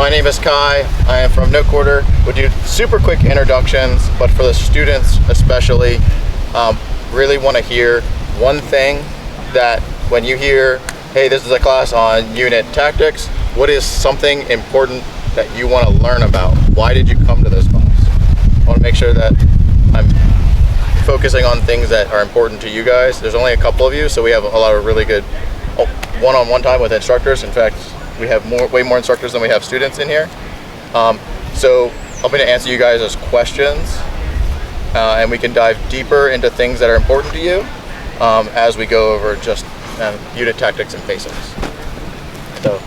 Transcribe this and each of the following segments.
my name is Kai. I am from No Quarter. We'll do super quick introductions, but for the students especially, really want to hear one thing that when you hear, hey, this is a class on unit tactics, what is something important that you want to learn about? Why did you come to this class? I want to make sure that I'm focusing on things that are important to you guys. There's only a couple of you, so we have a lot of really good one-on-one time with instructors. In fact, we have way more instructors than we have students in here. So I'm going to answer you guys' questions, and we can dive deeper into things that are important to you as we go over just unit tactics and basics. So,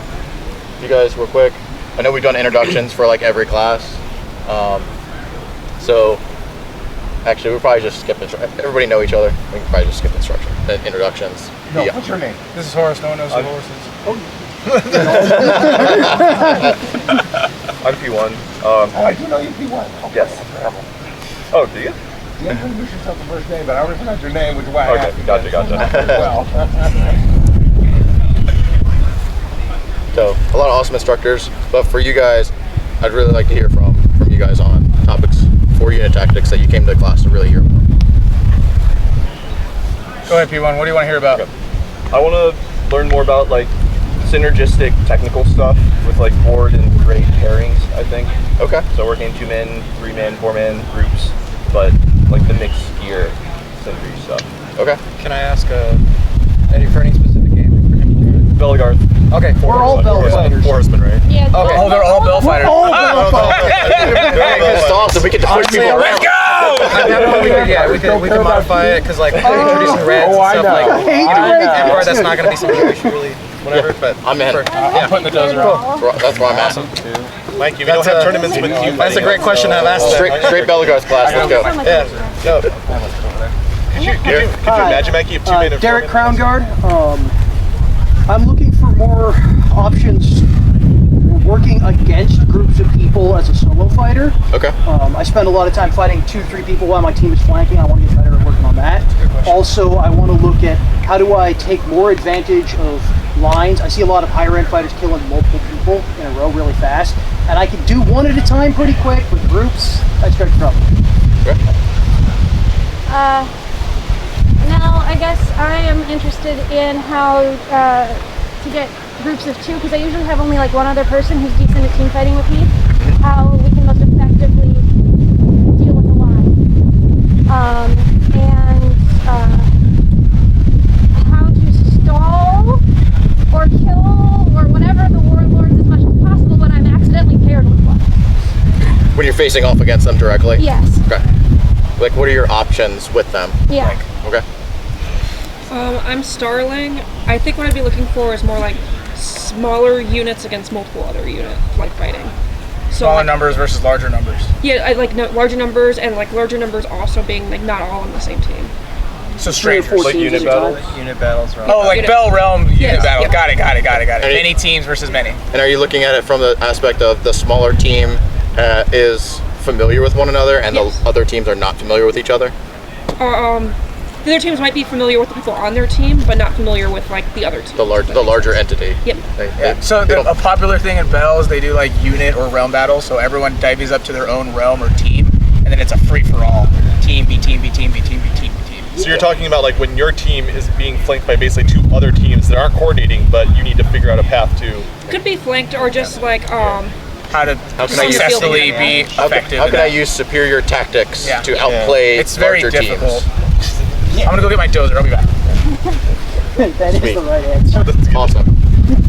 you guys, real quick. I know we've done introductions for like every class. So, actually, we'll probably just skip instructions. Everybody know each other. We can probably just skip introductions. No, what's your name? This is Horace. No one knows who Horace is. Oh, I'm P1. I do know you P1. Okay, Yes. Oh, do you? You have to introduce yourself the first name, but I already forgot your name, which is why I Okay, asked you. gotcha. Well. So, a lot of awesome instructors, but for you guys, I'd really like to hear from you guys on topics for unit tactics that you came to the class to really hear about. Go ahead, P1. What do you want to hear about? Okay. I want to learn more about like synergistic technical stuff with like board and grade pairings, I think. Okay. So working 2-man, 3-man, 4-man groups, but like the mixed gear synergy stuff. Okay. Can I ask Eddie for any specific game? Bellegarde. Okay. We're all bell fighters. Horseman, right? Yeah. Okay. Oh, they're all bell fighters. It's awesome. We get to push people around. Let's go! we can modify it because like introducing reds and stuff like Emperor, that's not going to be something we should really whatever. But I'm in. I'm putting the dozer on. That's where I'm at. Mike, we don't have tournaments with you. That's a great question I've asked. Straight Bellegarde's class. Let's go. Yeah. Go. Could you imagine, Mike, you have 2 men and 4 Derek men? Crownguard. I'm looking for more options working against groups of people as a solo fighter. Okay. I spend a lot of time fighting 2-3 people while my team is flanking. I want to get better at working on that. Also, I want to look at how do I take more advantage of lines. I see a lot of higher end fighters killing multiple people in a row really fast, and I can do one at a time pretty quick. With groups, I start trouble. Okay. Now, I guess I am interested in how to get groups of 2, because I usually have only like one other person who's decent at team fighting with me. How we can most effectively deal with the line, and how to stall or kill or whatever the warlords as much as possible when I'm accidentally paired with one. When you're facing off against them directly? Yes. Okay. Like, what are your options with them? Yeah. Okay. I'm Starling. I think what I'd be looking for is more like smaller units against multiple other unit like fighting. So Smaller like, numbers versus larger numbers. yeah, I like larger numbers, and like larger numbers also being like not all on the same team. So 3 or 4 strangers. Like teams unit at a time. battles? Unit battles, right? Oh, like Unit- Bell Realm unit Yes, battle. yep. Got it. Any- Many teams versus many. And are you looking at it from the aspect of the smaller team is familiar with one another and Yes. the other teams are not familiar with each other? The other teams might be familiar with the people on their team, but not familiar with like the other team. The larger entity. Yep. So they a don't- popular thing in Bell is they do like unit or realm battles. So everyone dives up to their own realm or team, and then it's a free for all. Team, B team, B team, B team, B team, B team. So you're talking about like when your team is being flanked by basically 2 other teams that aren't coordinating, but you need to figure out a path to. Could be flanked or just like How to can I use- successfully be effective. How in can I that. use superior tactics Yeah. to outplay It's very larger difficult. teams? I'm gonna go get my dozer. I'll be back. That is Sweet. the right answer. Awesome.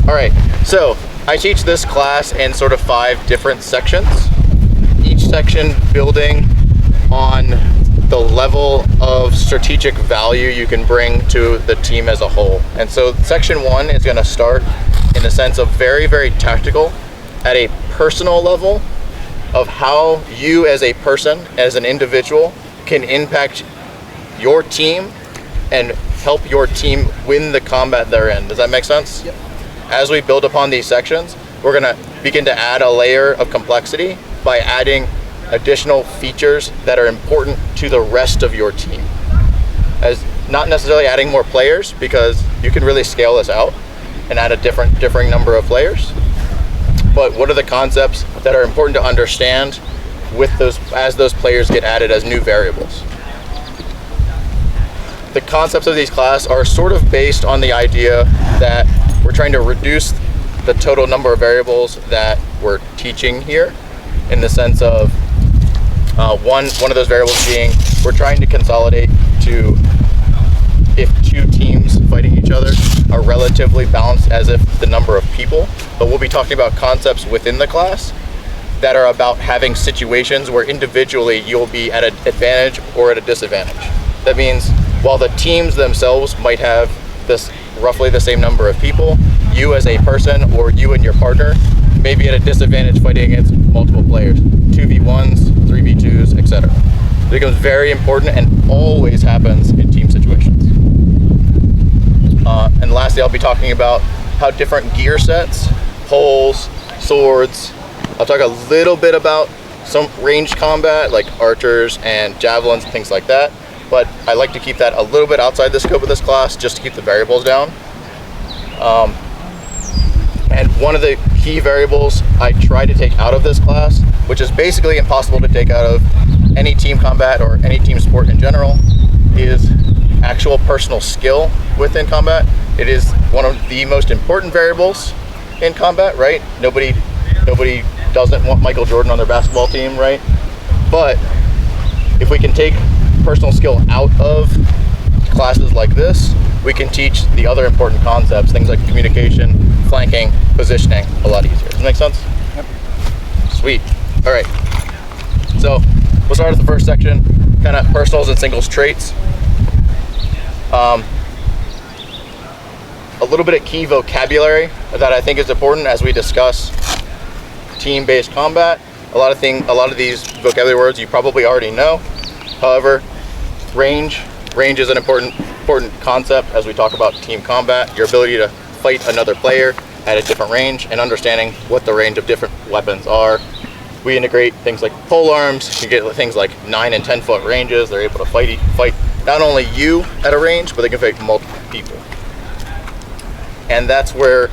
All right, so I teach this class in sort of 5 different sections. Each section building on the level of strategic value you can bring to the team as a whole. And so section 1 is going to start in the sense of very, very tactical at a personal level of how you as a person, as an individual, can impact your team and help your team win the combat they're in. Does that make sense? Yep. As we build upon these sections, we're gonna begin to add a layer of complexity by adding additional features that are important to the rest of your team. As not necessarily adding more players, because you can really scale this out and add a differing number of players. but what are the concepts that are important to understand with those as those players get added as new variables. The concepts of these classes are sort of based on the idea that we're trying to reduce the total number of variables that we're teaching here, in the sense of one of those variables being we're trying to consolidate to if two teams fighting each other are relatively balanced as if the number of people, but we'll be talking about concepts within the class that are about having situations where individually you'll be at an advantage or at a disadvantage. That means while the teams themselves might have this roughly the same number of people, you as a person or you and your partner may be at a disadvantage fighting against multiple players, 2v1s, 3v2s, etc. It becomes very important and always happens in team situations. And lastly, I'll be talking about how different gear sets, poles, swords. I'll talk a little bit about some ranged combat like archers and javelins and things like that, but I like to keep that a little bit outside the scope of this class just to keep the variables down. And one of the key variables I try to take out of this class, which is basically impossible to take out of any team combat or any team sport in general, is actual personal skill within combat. It is one of the most important variables in combat, right? Nobody doesn't want Michael Jordan on their basketball team, right? But if we can take personal skill out of classes like this, we can teach the other important concepts, things like communication, flanking, positioning, a lot easier. Does that make sense? Yep. Sweet. All right. So we'll start with the first section, kind of personals and singles traits. A little bit of key vocabulary that I think is important as we discuss team-based combat. A lot of these vocabulary words you probably already know. However, range is an important concept as we talk about team combat. Your ability to fight another player at a different range and understanding what the range of different weapons are. We integrate things like pole arms. You get things like 9 and 10 foot ranges. They're able to fight not only you at a range, but they can fight multiple people. And that's where,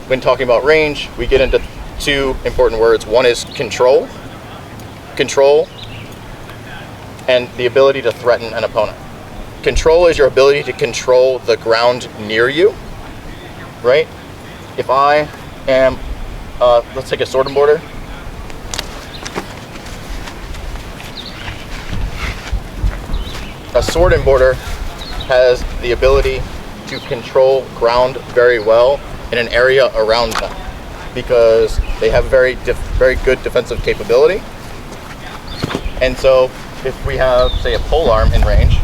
when talking about range, we get into two important words. One is control. Control and the ability to threaten an opponent. Control is your ability to control the ground near you, right? If I am, let's take a sword and border. A sword and border has the ability to control ground very well in an area around them because they have very good defensive capability. And so if we have, say, a polearm in range,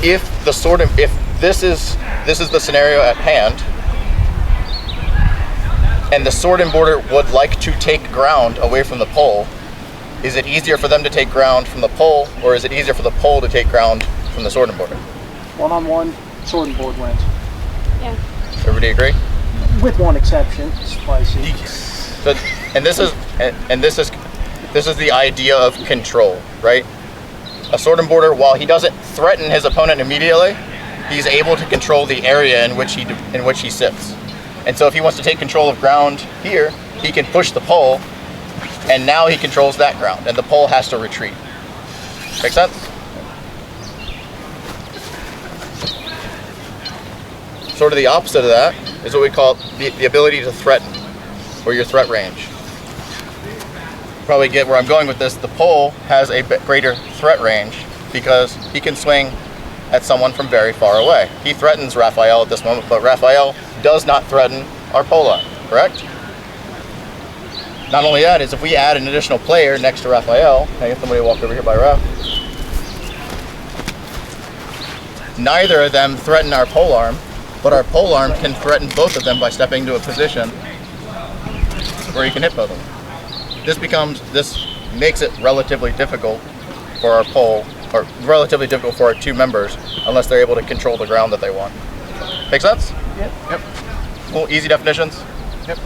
if this is the scenario at hand, and the sword and border would like to take ground away from the pole, is it easier for them to take ground from the pole, or is it easier for the pole to take ground from the sword and border? One-on-one, sword and board wins. Yeah. Everybody agree? With one exception, spicy. So, and this is the idea of control, right? A sword and border, while he doesn't threaten his opponent immediately, he's able to control the area in which he sits. And so if he wants to take control of ground here, he can push the pole, and now he controls that ground, and the pole has to retreat. Make sense? Sort of the opposite of that is what we call the ability to threaten, or your threat range. Probably get where I'm going with this. The pole has a bit greater threat range because he can swing at someone from very far away. He threatens Raphael at this moment, but Raphael does not threaten our polearm, correct? Not only that, is if we add an additional player next to Raphael, can I get somebody to walk over here by Raph? Neither of them threaten our polearm, but our polearm can threaten both of them by stepping into a position where he can hit both of them. This makes it relatively difficult for our pole, or relatively difficult for our two members, unless they're able to control the ground that they want. Make sense? Yep. Cool, easy definitions? Yep.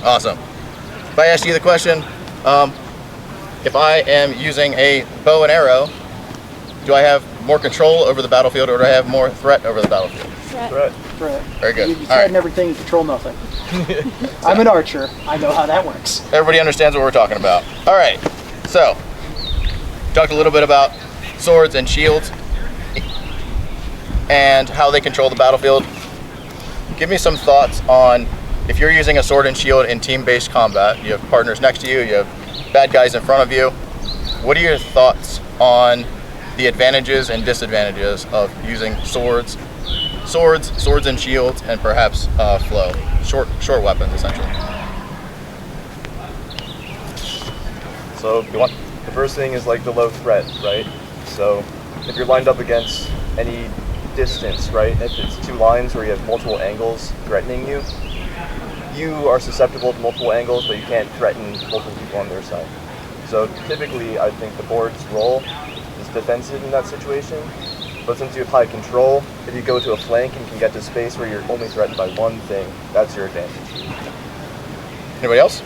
Awesome. If I ask you the question, if I am using a bow and arrow, do I have more control over the battlefield or do I have more threat over the battlefield? Threat. Threat. Very good. You All threaten right. everything and control nothing. I'm an archer. I know how that works. Everybody understands what we're talking about. All right. So, talked a little bit about swords and shields and how they control the battlefield. Give me some thoughts on if you're using a sword and shield in team-based combat. You have partners next to you. You have bad guys in front of you. What are your thoughts on the advantages and disadvantages of using swords and shields, and perhaps flow, short weapons essentially? So the first thing is like the low threat, right? So if you're lined up against any distance, right? If it's two lines where you have multiple angles threatening you, you are susceptible to multiple angles, but you can't threaten multiple people on their side. So typically, I think the board's role is defensive in that situation. But since you have high control, if you go to a flank and can get to space where you're only threatened by one thing, that's your advantage. Anybody else?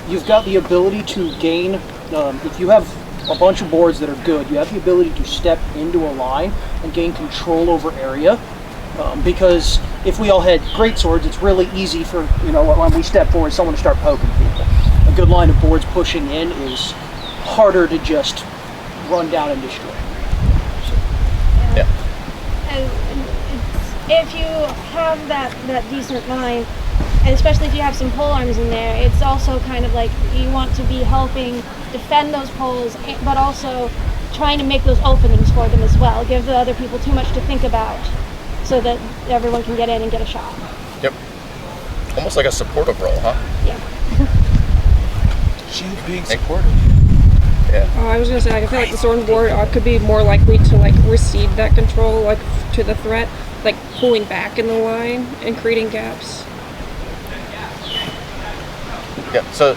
You've got the ability to gain, if you have a bunch of boards that are good, you have the ability to step into a line and gain control over area. Because if we all had great swords, it's really easy for, when we step forward, someone to start poking people. A good line of boards pushing in is harder to just run down and destroy. Yeah. If you have that decent line, and especially if you have some pole arms in there, it's also kind of like you want to be helping defend those poles, but also trying to make those openings for them as well. Give the other people too much to think about, so that everyone can get in and get a shot. Yep. Almost like a supportive role, huh? Yeah. She's being supportive. Yeah. I was gonna say, I feel like the sword and board could be more likely to receive that control, to the threat, pulling back in the line and creating gaps. Yeah. So,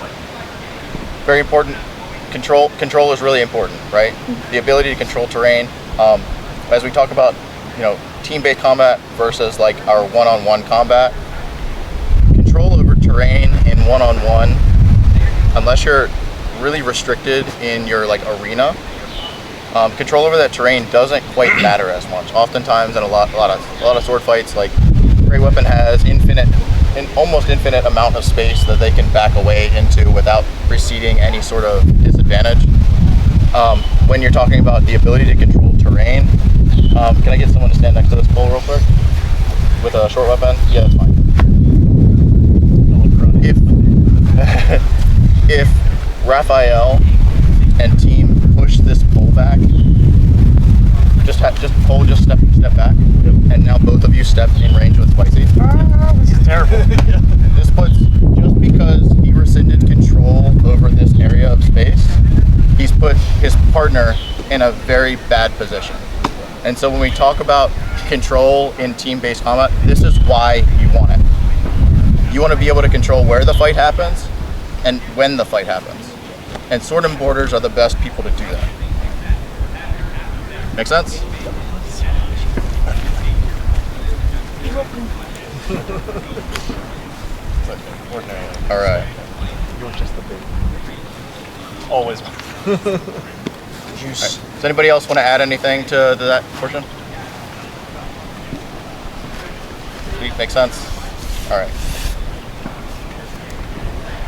very important. Control is really important, right? The ability to control terrain. As we talk about, team-based combat versus our one-on-one combat. Control over terrain in one-on-one, unless you're really restricted in your alreena, control over that terrain doesn't quite matter as much. Oftentimes, in a lot of sword fights, great weapon has almost infinite amount of space that they can back away into without receding any sort of disadvantage. When you're talking about the ability to control terrain, can I get someone to stand next to this pole real quick with a short weapon? Yeah, that's fine. If Raphael and team push this pole back, just step back, and now both of you step in range with Spicy. This is terrible. This puts, just because he rescinded control over this area of space, he's put his partner in a very bad position. And so when we talk about control in team-based combat, this is why you want it. You want to be able to control where the fight happens and when the fight happens. And sword and boarders are the best people to do that. Make sense? All right. You're just the big. Always. Juice. Does anybody else want to add anything to that portion? Makes sense? All right.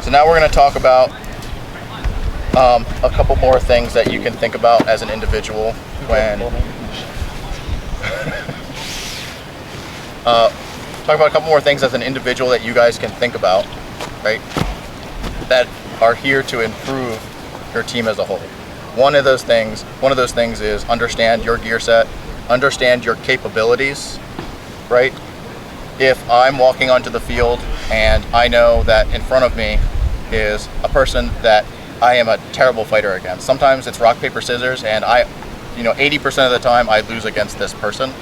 So now we're going to talk about a couple more things that you can think about as an individual when talk about a couple more things as an individual that you guys can think about, right? That are here to improve your team as a whole. One of those things is understand your gear set, understand your capabilities, right? If I'm walking onto the field and I know that in front of me is a person that I am a terrible fighter against. Sometimes it's rock, paper, scissors, and 80% of the time I lose against this person.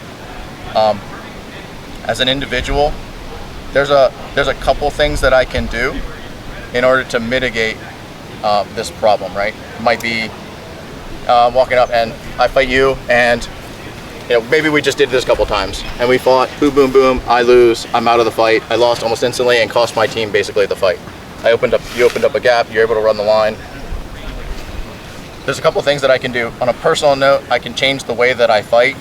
As an individual, there's a couple things that I can do in order to mitigate this problem, right? It might be walking up and I fight you, and maybe we just did this a couple times and we fought, boom, boom, boom, I lose, I'm out of the fight, I lost almost instantly and cost my team basically the fight. You opened up a gap, you're able to run the line. There's a couple things that I can do. On a personal note, I can change the way that I fight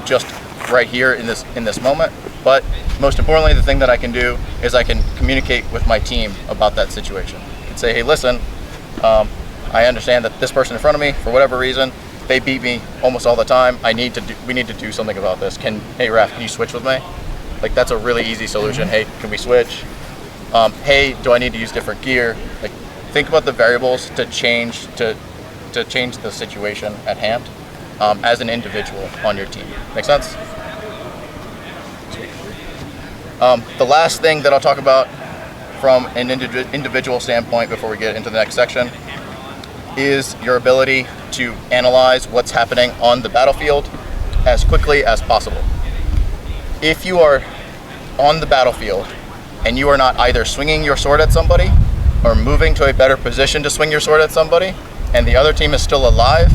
just right here in this moment. But most importantly, the thing that I can do is I can communicate with my team about that situation. I can say, hey, listen, I understand that this person in front of me, for whatever reason, they beat me almost all the time. We need to do something about this. Hey Raf, can you switch with me? Like, that's a really easy solution. Hey, can we switch? Hey, do I need to use different gear? Like, think about the variables to change the situation at hand as an individual on your team. Make sense? The last thing that I'll talk about from an individual standpoint before we get into the next section is your ability to analyze what's happening on the battlefield as quickly as possible. If you are on the battlefield and you are not either swinging your sword at somebody or moving to a better position to swing your sword at somebody, and the other team is still alive,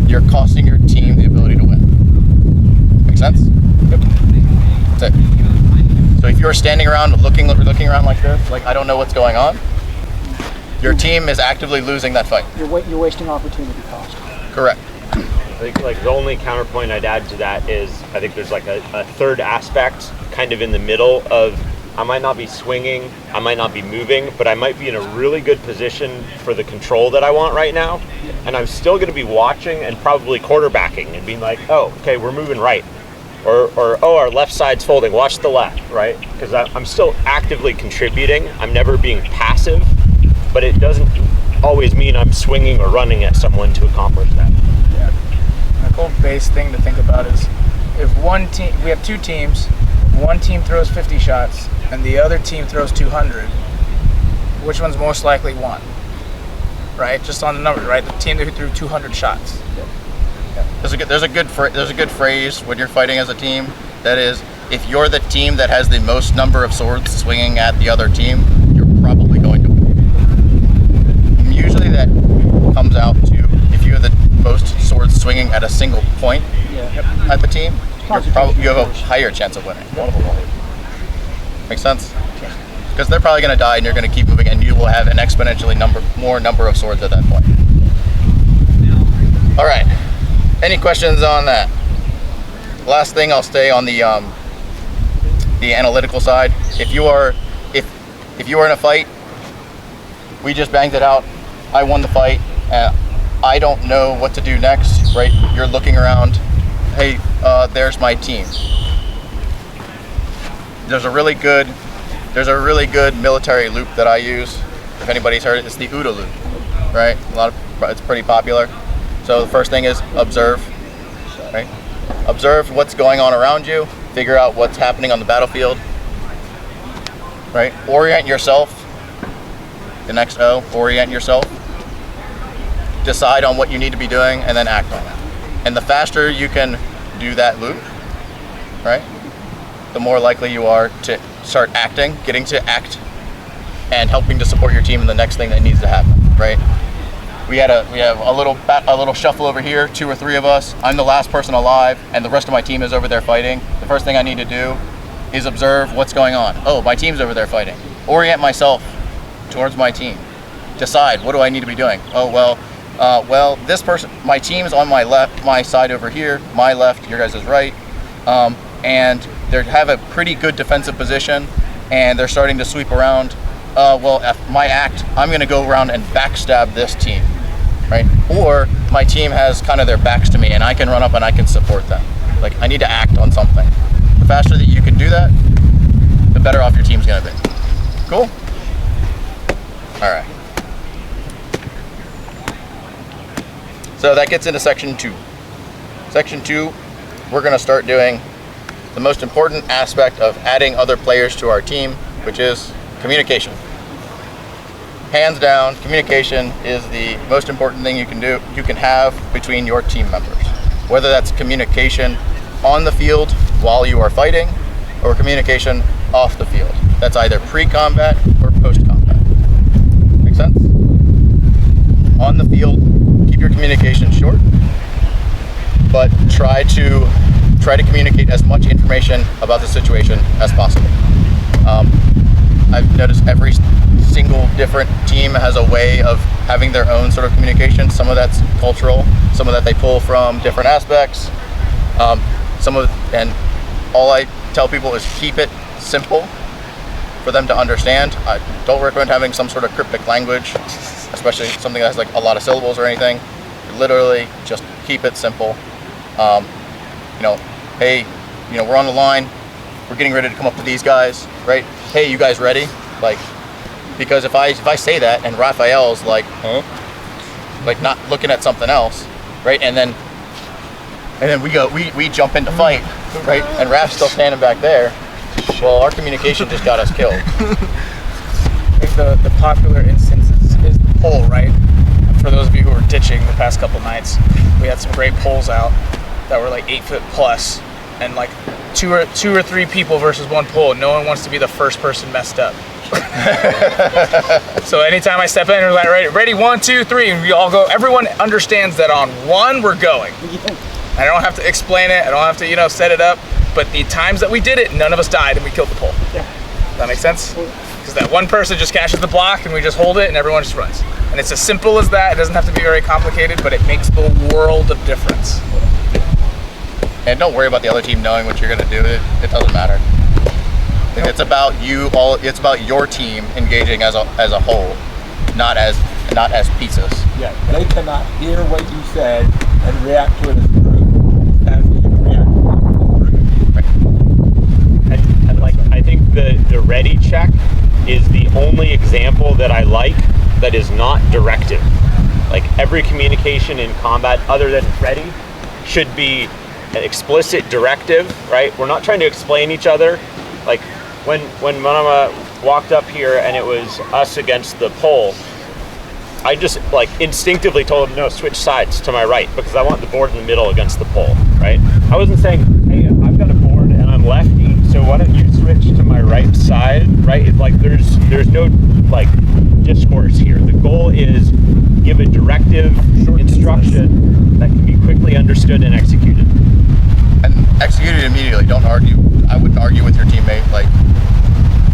you're costing your team the ability to win. Make sense? Yep. That's it. So if you're standing around looking around like this, like I don't know what's going on, your team is actively losing that fight. You're wasting opportunity cost. Correct. I think like the only counterpoint I'd add to that is I think there's like a third aspect kind of in the middle of I might not be swinging, I might not be moving, but I might be in a really good position for the control that I want right now. And I'm still going to be watching and probably quarterbacking and being like, oh, okay, we're moving right. Or oh, our left side's folding, watch the left, right? Because I'm still actively contributing. I'm never being passive, but it doesn't always mean I'm swinging or running at someone to accomplish that. Yeah. A cool base thing to think about is if we have two teams, one team throws 50 shots and the other team throws 200, which one's most likely won? Right? Just on the numbers, right? The team who threw 200 shots. There's a good phrase when you're fighting as a team that is, if you're the team that has the most number of swords swinging at the other team, you're probably going to win. Usually that comes out to if you have the most swords swinging at a single point at the team, you have a higher chance of winning. Make sense? Because they're probably going to die and you're going to keep moving and you will have an exponentially more number of swords at that point. All right. Any questions on that? Last thing, I'll stay on the analytical side. If you are in a fight, we just banged it out. I won the fight. I don't know what to do next. Right? You're looking around. Hey, there's my team. There's a really good military loop that I use. If anybody's heard it, it's the OODA loop. Right? It's pretty popular. So the first thing is observe, right? Observe what's going on around you, figure out what's happening on the battlefield, right? Orient yourself, the next O, orient yourself. Decide on what you need to be doing and then act on it. And the faster you can do that loop, right? The more likely you are to start acting, getting to act, and helping to support your team in the next thing that needs to happen, right? We have a little shuffle over here, 2 or 3 of us. I'm the last person alive, and the rest of my team is over there fighting. The first thing I need to do is observe what's going on. Oh, my team's over there fighting. Orient myself towards my team. Decide, what do I need to be doing? Oh, well, this person, my team's on my left, my side over here, my left, your guys' right, and they have a pretty good defensive position, and they're starting to sweep around. Well, my act, I'm going to go around and backstab this team. Right? Or my team has kind of their backs to me and I can run up and I can support them. Like, I need to act on something. The faster that you can do that, the better off your team's gonna be. Cool? All right. So that gets into section 2. Section 2, we're gonna start doing the most important aspect of adding other players to our team, which is communication. Hands down, communication is the most important thing you can have between your team members. Whether that's communication on the field while you are fighting, or communication off the field. That's either pre-combat or post-combat. Make sense? On the field, keep your communication short, but try to communicate as much information about the situation as possible. I've noticed every single different team has a way of having their own sort of communication. Some of that's cultural, some of that they pull from different aspects. and all I tell people is keep it simple for them to understand. I don't recommend having some sort of cryptic language, especially something that has like a lot of syllables or anything. Literally just keep it simple. Hey, we're on the line, we're getting ready to come up to these guys, right? Hey, you guys ready? Like, because if I say that and Raphael's like, huh? Like not looking at something else, right? And then we jump into fight, right? And Raph's still standing back there. Well, our communication just got us killed. I think the popular instance is the pole, right? For those of you who were ditching the past couple nights, we had some great poles out that were like 8 foot plus, and like two or three people versus one pole. No one wants to be the first person messed up. So anytime I step in, we're like, ready, 1, 2, 3, and we all go. Everyone understands that on one we're going. I don't have to explain it. I don't have to, set it up. But the times that we did it, none of us died and we killed the pole. Yeah. Does that make sense? Because that one person just catches the block and we just hold it and everyone just runs. And it's as simple as that. It doesn't have to be very complicated, but it makes the world of difference. And don't worry about the other team knowing what you're going to do. It doesn't matter. It's about you all. It's about your team engaging as a whole, not as pieces. Yeah, they cannot hear what you said and react to it as a group. As you react to it as a group. And like I think the ready check is the only example that I like that is not directive. Like every communication in combat other than ready should be an explicit directive, right? We're not trying to explain each other. Like when Manama walked up here and it was us against the pole, I just like instinctively told him, no, switch sides to my right because I want the board in the middle against the pole, right? I wasn't saying, hey, I've got a board and I'm lefty, so why don't you switch to my right side, right? It's like there's no like discourse here. The goal is give a directive instruction that can be quickly understood and executed. And execute it immediately. Don't argue. I wouldn't argue with your teammate. Like,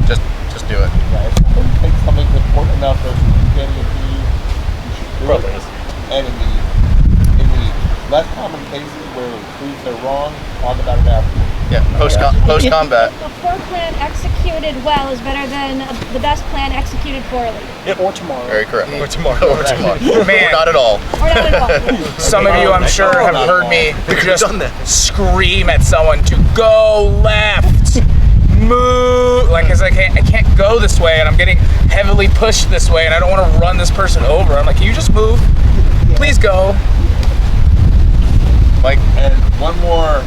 just do it. Yeah, if you think something's important enough for communicating it to you, you should do Probably it. is. And in the less common cases where it proves they're wrong, talk about it afterwards. Yeah. Post combat. A poor plan executed well is better than the best plan executed poorly. Or tomorrow. Very correct. Or tomorrow. Or tomorrow. Man. Or not at all. Or not at all. Some of you, I'm sure, have heard me just scream at someone to go left, move, like, cause I can't go this way, and I'm getting heavily pushed this way, and I don't want to run this person over. I'm like, can you just move? Please go. Like, And one more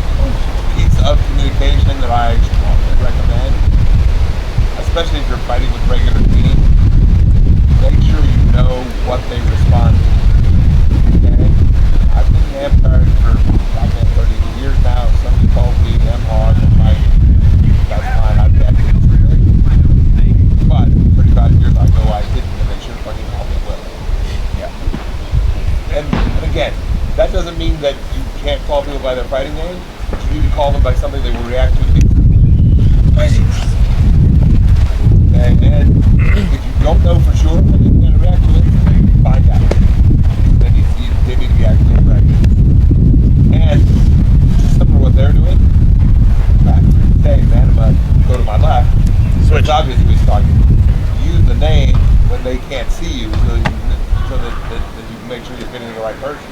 piece of communication that I strongly recommend, especially if you're fighting with regular teams, make sure you know what they respond to. Okay? I've been Amtard for 30 years now. If somebody calls me M-Hog, I'm like, that's fine, I've got it. But 35 years ago, I didn't, and they sure fucking helped me with it. And again, that doesn't mean that you can't call people by their fighting name, but you need to call them by something they will react to instantly. And if you don't know for sure when they're going to react to it, find out. They need to be actually reacting. And similar to what they're doing, say, man, I'm going to go to my left. Switch. It's obvious who he's talking to. Use the name when they can't see you so that you can make sure you're getting the right person.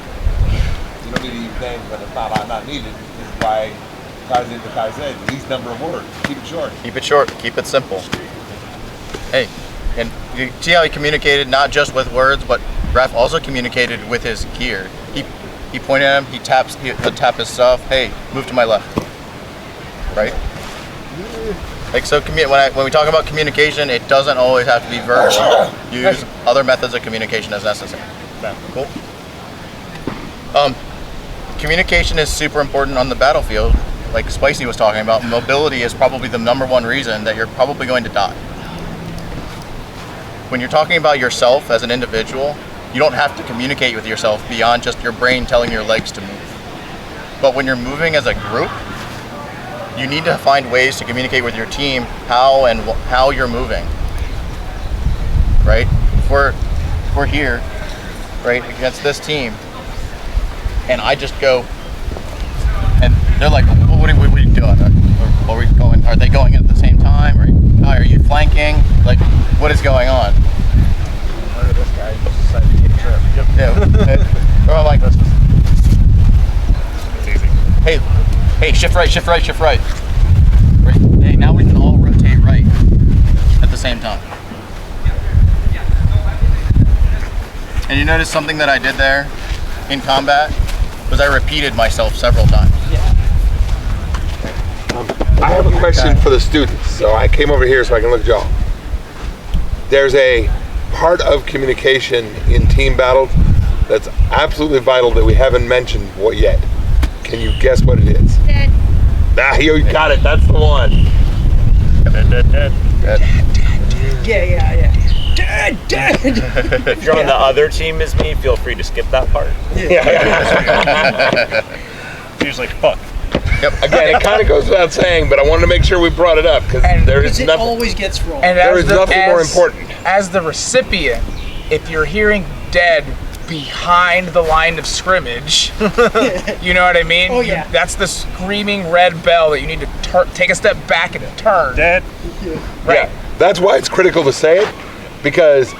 You don't need to use names when it's not needed. This is why ties into Kai said, least number of words. Keep it short. keep it short. Keep it simple. Hey, and you see how he communicated not just with words, but Raph also communicated with his gear. He pointed at him. He'd tap his stuff. Hey, move to my left. Right. Like so, when we talk about communication, it doesn't always have to be verbal. Use other methods of communication as necessary. Cool. Communication is super important on the battlefield. Like Spicy was talking about, mobility is probably the #1 reason that you're probably going to die. When you're talking about yourself as an individual, you don't have to communicate with yourself beyond just your brain telling your legs to move. But when you're moving as a group, you need to find ways to communicate with your team how you're moving. Right? If we're here, right, against this team, and I just go, and they're like, well, going at the same time? Are you flanking? Like, what is going on? Look at this guy. He just decided to take a trip. Yeah. Or I'm like, It's easy. hey, shift right. Right. Hey, now we can all rotate right at the same time. And you notice something that I did there in combat was I repeated myself several times. I have a question for the students, so I came over here so I can look at y'all. There's a part of communication in team battles that's absolutely vital that we haven't mentioned yet. Can you guess what it is? Dead. You got it. That's the one. Yeah. If you're on the other team as me, feel free to skip that part. It's usually fuck. Again, it kind of goes without saying, but I wanted to make sure we brought it up because there is It nothing. always gets wrong. And There is nothing more important. As the recipient, if you're hearing dead behind the line of scrimmage, you know what I mean? Oh, yeah. That's the screaming red bell that you need to take a step back and turn. Dead. Right. Yeah, that's why it's critical to say it, because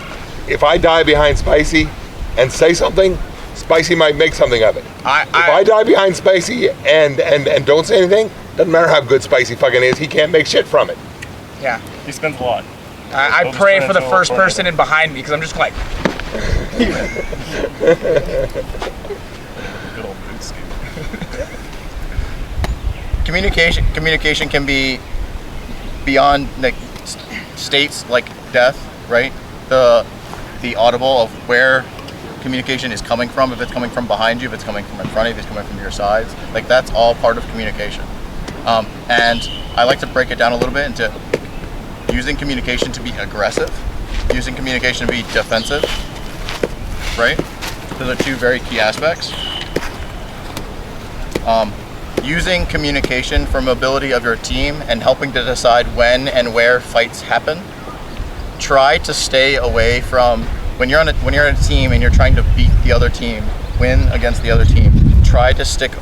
if I die behind Spicy and say something, Spicy might make something of it. If I die behind Spicy and don't say anything, doesn't matter how good Spicy fucking is, he can't make shit from it. Yeah. He spends a lot. I Don't pray spend for the until first tornado. person in behind me because I'm just like, Good old boot scoot. Communication can be beyond like states like death, right? The audible of where communication is coming from, if it's coming from behind you, if it's coming from in front of you, if it's coming from your sides, like that's all part of communication. And I like to break it down a little bit into using communication to be aggressive, using communication to be defensive, right? Those are two very key aspects. Using communication for mobility of your team and helping to decide when and where fights happen. Try to stay away from when you're on a team and you're trying to beat the other team, win against the other team. Try to stick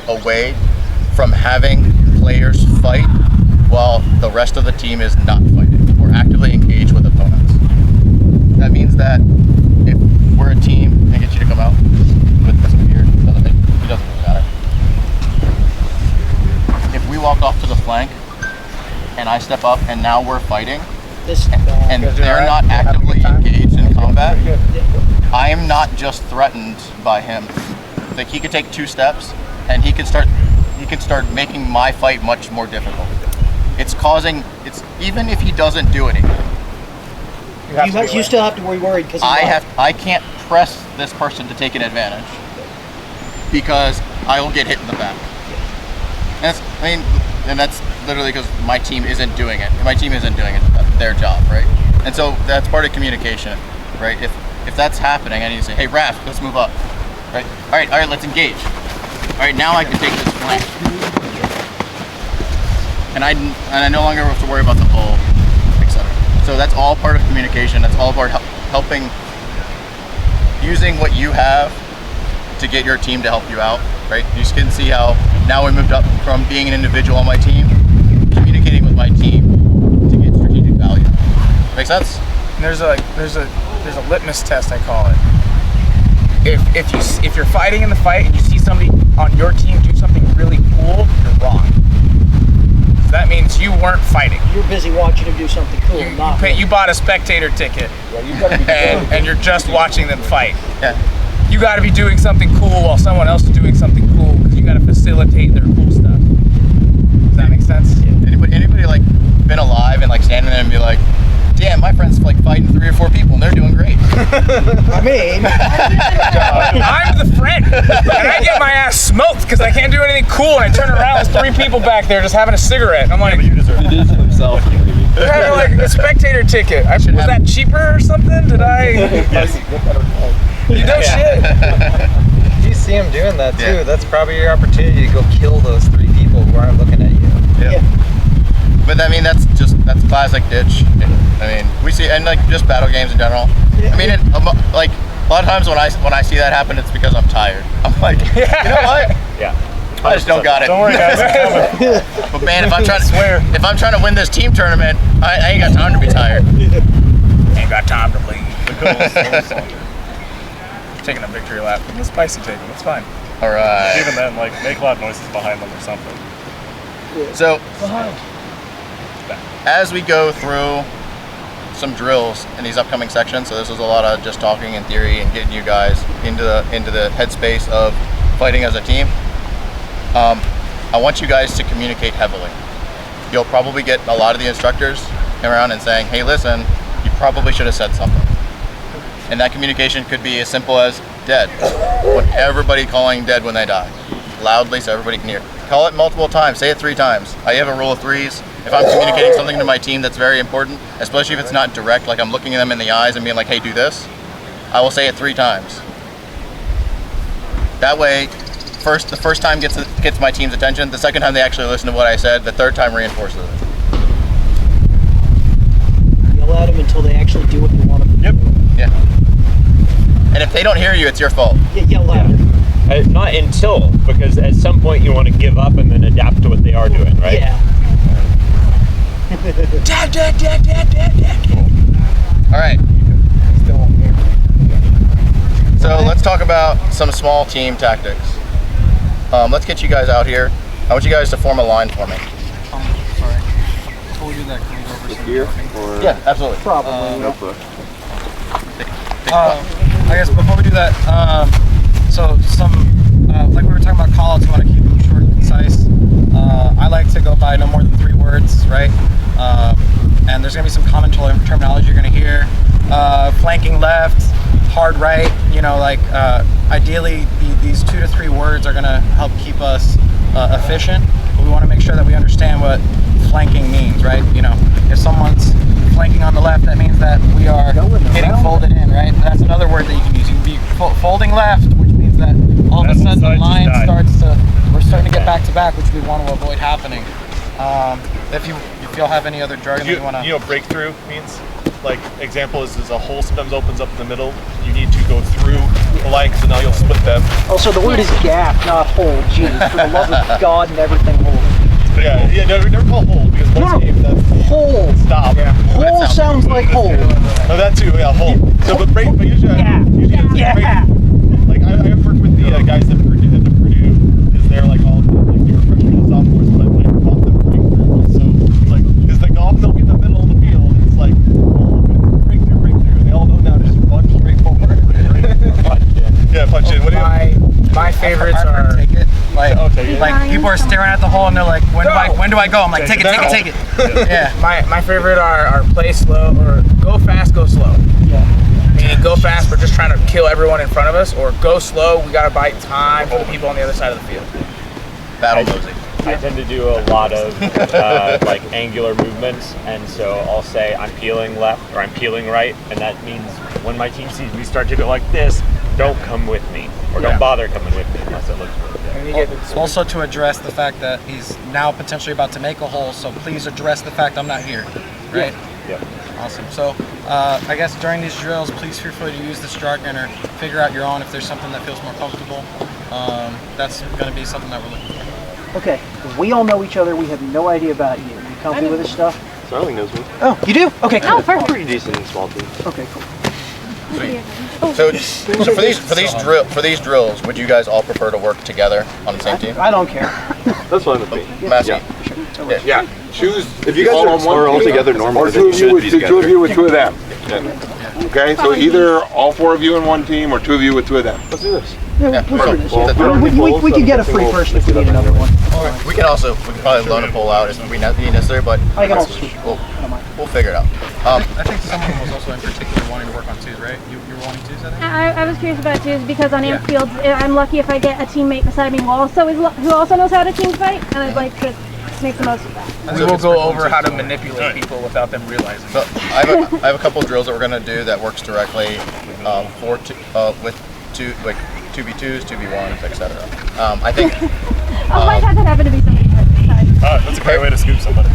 away from having players fight while the rest of the team is not fighting or actively engaged with opponents. That means that if we're a team, can I get you to come out with this here? He doesn't really matter. If we walk off to the flank and I step up and now we're fighting and they're not actively engaged in combat, I am not just threatened by him. Like he could take 2 steps and he can start making my fight much more difficult. Even if he doesn't do anything, You still have to be worried because I can't press this person to take an advantage because I will get hit in the back. And that's literally because my team isn't doing it. My team isn't doing it. That's their job, right? And so that's part of communication, right? If that's happening, I need to say, hey, Raph, let's move up, right? All right, let's engage. All right, now I can take this flank, and I no longer have to worry about the bull, etc. So that's all part of communication. That's all part of helping, using what you have to get your team to help you out, right? You can see how now we moved up from being an individual on my team, communicating with my team to get strategic value. Make sense? And there's a litmus test, I call it. If you're fighting in the fight and you see somebody on your team do something really cool, you're wrong. So that means you weren't fighting. you're busy watching him do something cool. You bought a spectator ticket, Yeah, you gotta be and you're just watching them fight. Yeah. You got to be doing something cool while someone else is doing something cool because you got to facilitate their cool stuff. Does that make sense? Anybody like been alive and like standing there and be like, damn, my friend's like fighting 3 or 4 people and they're doing great. I mean, I'm the friend, and I get my ass smoked because I can't do anything cool, and I turn around, there's 3 people back there just having a cigarette. And I'm like, You deserve it. himself. you had like a spectator ticket. Was that cheaper or something? Did I? You know shit. If you see him doing that too, Yeah. that's probably your opportunity to go kill those 3 people who aren't looking at you. Yeah. But I mean, that's classic ditch. I mean, we see, and like just battle games in general. I mean, like a lot of times when I see that happen, it's because I'm tired. I'm like, you know what? Yeah. I just don't got it. Don't worry, guys. I'm coming. But man, if I'm trying to win this team tournament, I ain't got time to be tired. Ain't got time to bleed. The goals. Taking a victory lap. It's spicy taking. It's fine. All right. Even then, like, make loud noises behind them or something. So, as we go through some drills in these upcoming sections, so this is a lot of just talking in theory and getting you guys into the headspace of fighting as a team. I want you guys to communicate heavily. You'll probably get a lot of the instructors around and saying, hey, listen, you probably should have said something. And that communication could be as simple as dead. When everybody calling dead when they die. Loudly so everybody can hear. Call it multiple times, say it 3 times. I have a rule of 3s. If I'm communicating something to my team that's very important, especially if it's not direct, like I'm looking at them in the eyes and being like, hey, do this, I will say it 3 times. That way, the first time gets my team's attention, the second time they actually listen to what I said, the third time reinforces it. Yell at them until they actually do what you want them to Yep. do. Yeah. And if they don't hear you, it's your fault. Yeah, yell louder. Not until, because at some point you want to give up and then adapt to what they are doing, right? Yeah. Dad. All right. So let's talk about some small team tactics. Let's get you guys out here. I want you guys to form a line for me. Sorry. Before we do that, can we go over some Here? Or Yeah, absolutely. Probably. notebook? I guess before we do that, so some, like we were talking about call-outs, we want to keep them short and concise. I like to go by no more than 3 words, right? And there's going to be some common terminology you're going to hear. Flanking left, hard right, you know, like ideally these 2 to 3 words are going to help keep us efficient. But we want to make sure that we understand what flanking means, right? You know, if someone's flanking on the left, that means that we are getting folded in, right? That's another word that you can use. You can be folding left, which means that all of a sudden the line we're starting to get back to back, which we want to avoid happening. If you'll have any other jargon that you want to... You know what breakthrough means? Like, example is a hole sometimes opens up in the middle. You need to go through the line because now you'll split them. Also, the word is gap, not hole. Jeez, for the love of God and everything, hole. Yeah, never call hole because once game that's Hole. stop. Yeah. Hole sounds like hole. No, that too. Yeah, hole. So, but usually it's Yeah. like I've worked with the guys at Purdue because they're like all like they were freshmen and sophomores, but I called them breakthrough. So like because the golf they'll be in the middle of the field, it's like breakthrough. They all know now to just punch straight forward. Punch in. Yeah, punch in. What do you? My favorites are take it. Like it. people are staring at the hole and they're like, when do I go? I'm like, take it. Yeah. My favorite are play slow or go fast, go slow. Yeah. Meaning go fast, we're just trying to kill everyone in front of us, or go slow, we gotta buy time for the people on the other side of the field. Battle mosey. I tend to do a lot of like angular movements, and so I'll say I'm peeling left or I'm peeling right, and that means when my team sees me start to go like this, don't come with me, or don't bother coming with me unless it looks really good. Also to address the fact that he's now potentially about to make a hole, so please address the fact I'm not here, right? Yeah. Awesome. So I guess during these drills, please feel free to use this jargon or figure out your own if there's something that feels more comfortable. That's going to be something that we're looking for. Okay, we all know each other. We have no idea about you. You comfortable with this stuff? Starling knows me. Oh, you do? Okay, cool. Oh, perfect. Pretty decent in small team. Okay, cool. So for these drills, would you guys all prefer to work together on the same team? I don't care. That's fine with me. Massey? Yeah, choose. If you guys are all together normally, or then two you of should you with be two together. of you with 2 of them. Okay, so either all 4 of you in one team or 2 of you with 2 of them. Let's do this. Yeah, we'll do this. Well, We could get a free person if we need another one. We can probably loan a pole out if we need necessary, but I can also switch. we'll figure it out. I think someone was also in particular wanting to work on 2s, right? You were wanting 2s, I think? I was curious about twos because on infields, I'm lucky if I get a teammate beside me who also knows how to team fight, and I'd like to make the most of that. We will go over how to manipulate people without them realizing. So I have a couple drills that we're going to do that works directly with 2v2s, 2v1s, etc. I think Oh, why had that happen to be somebody beside me? That's a great way to scoop somebody.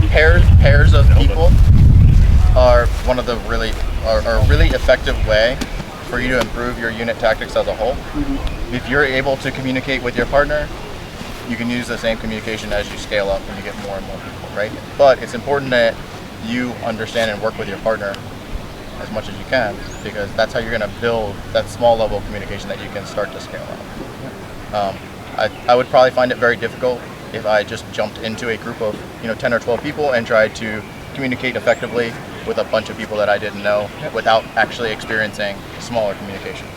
pairs of people are one of the really effective way for you to improve your unit tactics as a whole. If you're able to communicate with your partner, you can use the same communication as you scale up and you get more and more people, right? But it's important that you understand and work with your partner as much as you can, because that's how you're going to build that small level of communication that you can start to scale up. I would probably find it very difficult if I just jumped into a group of 10 or 12 people and tried to communicate effectively with a bunch of people that I didn't know without actually experiencing smaller communications.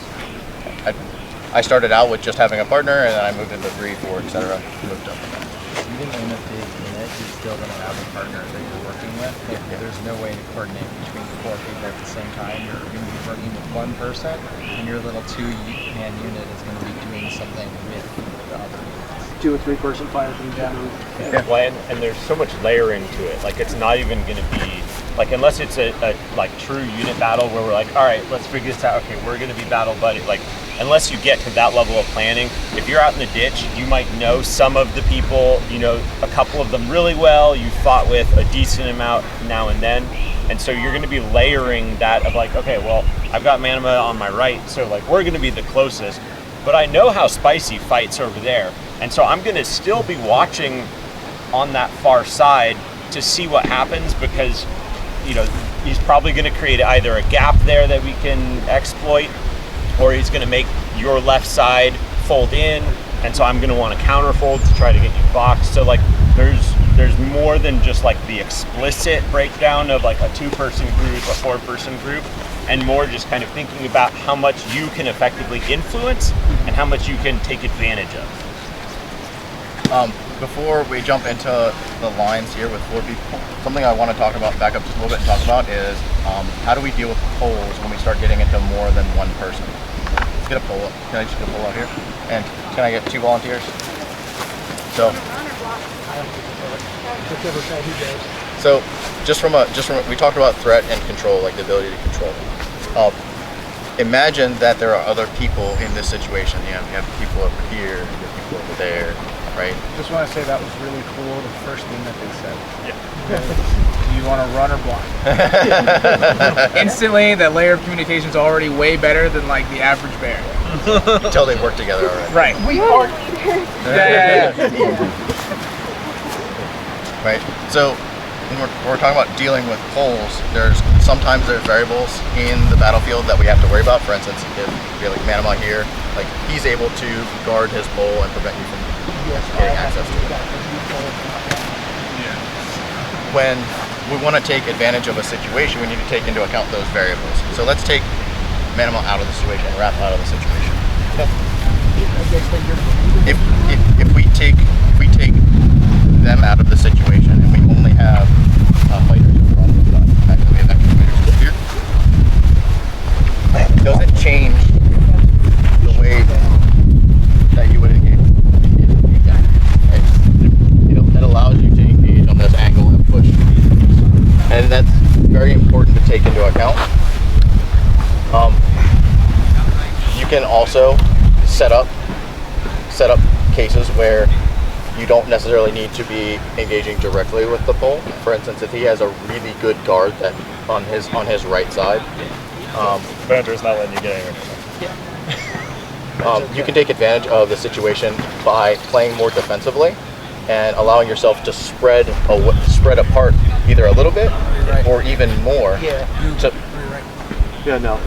I started out with just having a partner, and then I moved into 3, 4, etc. Moved up. Even in a big unit, you're still going to have a partner that you're working with. There's no way to coordinate between 4 people at the same time. You're going to be working with one person, and your little 2-man unit is going to be doing something with the other units. 2 or 3 person fire team generally. Well, and there's so much layering to it. Like, it's not even going to be like, unless it's a like true unit battle where we're like, all right, let's figure this out. Okay, we're going to be battle buddy. Like, unless you get to that level of planning, if you're out in the ditch, you might know some of the people, a couple of them really well. You fought with a decent amount now and then, and so you're going to be layering that of like, okay, well, I've got Manama on my right, so like we're going to be the closest, but I know how Spicy fights over there, and so I'm going to still be watching on that far side to see what happens, because he's probably going to create either a gap there that we can exploit, or he's going to make your left side fold in, and so I'm going to want to counterfold to try to get you boxed. So like there's more than just like the explicit breakdown of like a 2-person group, a 4-person group, and more just kind of thinking about how much you can effectively influence and how much you can take advantage of. Before we jump into the lines here with 4 people, something I want to talk about, back up just a little bit and talk about is how do we deal with polls when we start getting into more than one person? Let's get a poll up. Can I just get a poll out here? And can I get 2 volunteers? So just from we talked about threat and control, like the ability to control. Imagine that there are other people in this situation. You have people over here, you have people over there, right? Just want to say that was really cool, the first thing that they said. Do you want to run or block? Instantly, that layer of communication is already way better than like the average bear. Until they work together already. Right. We are. Yeah. Right. So when we're talking about dealing with polls, sometimes there's variables in the battlefield that we have to worry about. For instance, if you're like Manama here, like he's able to guard his pole and prevent you from getting access to it. When we want to take advantage of a situation, we need to take into account those variables. So let's take Manama out of the situation, Wrath out of the situation. If we take them out of the situation and we only have fighters over on the side, actually we have extra fighters here, does it change the way that you would engage? It allows you to engage on this angle and push, and that's very important to take into account. You can also set up cases where you don't necessarily need to be engaging directly with the pole. For instance, if he has a really good guard that on his right side, Banter's not letting you get anywhere. you can take advantage of the situation by playing more defensively and allowing yourself to spread apart either a little bit or even more. Yeah, no.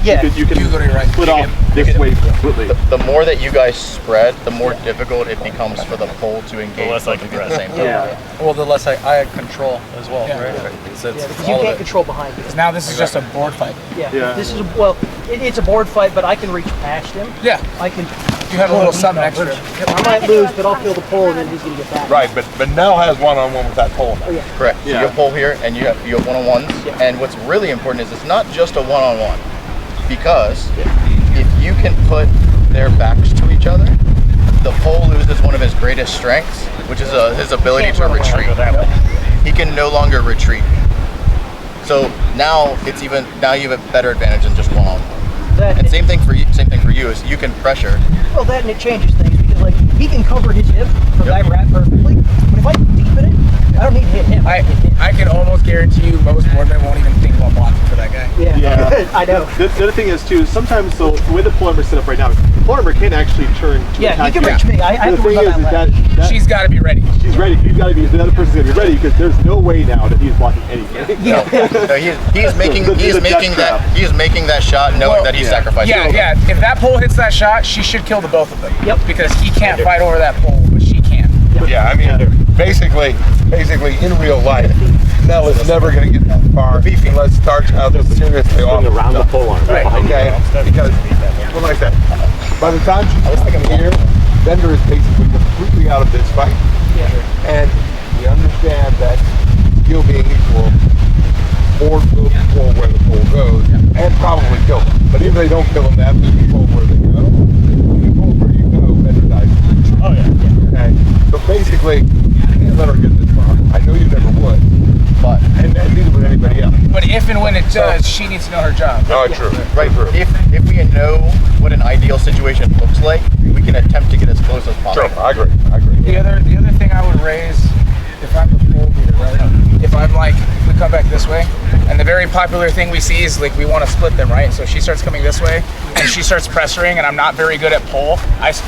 You can go to your right. split off this way completely. The more that you guys spread, the more difficult it becomes for the pole to engage less I both can of you at the same time. Well, the less I control as well, right? because you can't control behind you. Now this is just a board fight. Yeah. Yeah. It's a board fight, but I can reach past him. Yeah. I can. You have a little something extra. I might lose, but I'll feel the pull, and then he's gonna get back. Right, but Nell has one-on-one with that pole. Oh, yeah. Correct. So you have pole here, and you have one-on-ones. Yeah. And what's really important is it's not just a one-on-one, because if you can put their backs to each other, the pole loses one of his greatest strengths, which is his ability to retreat. He can no longer retreat. So now you have a better advantage than just one-on-one. And same thing for you is you can pressure. Well, that and it changes things because like he can cover his hip from that wrap perfectly, but if I deepen it, I don't need to hit him. I can almost guarantee you you, most boardmen won't even think about blocking for that guy. Yeah. I know. The other thing is too, sometimes, so the way the pole armor is set up right now, the pole armor can actually turn to Yeah, attack he can you. reach me. I have The to worry thing about is that leg. that She's got to be ready. she's ready. He's got to be. The other person's got to be ready because there's no way now that he's blocking anything. Yeah. So he is making that shot knowing Well, that he's sacrificing. Yeah. If that pole hits that shot, she should kill the both of them. Yep. Because he can't fight over that pole, but she can. Yeah, I mean, basically, in real life, Mel is never going to get that far unless Starchild is seriously on around the pole arm. Right. Okay, because, well, like I said, by the time she's fucking here, Bender is basically completely out of this fight. And we understand that skill being equal, Ford will control where the pole goes and probably kill them. But if they don't kill them, they have to control where they go. If you control where you go, Bender dies. Oh yeah. Okay, so basically, you can't let her get this far. I know you never would, but and neither would anybody else. But if and when it does, she needs to know her job. Oh, true. Right. If we know what an ideal situation looks like, we can attempt to get as close as possible. Sure, I agree. The other thing I would raise, if I'm the pole leader, right? If I'm like, if we come back this way, and the very popular thing we see is like we want to split them, right? So she starts coming this way, and she starts pressuring, and I'm not very good at pole.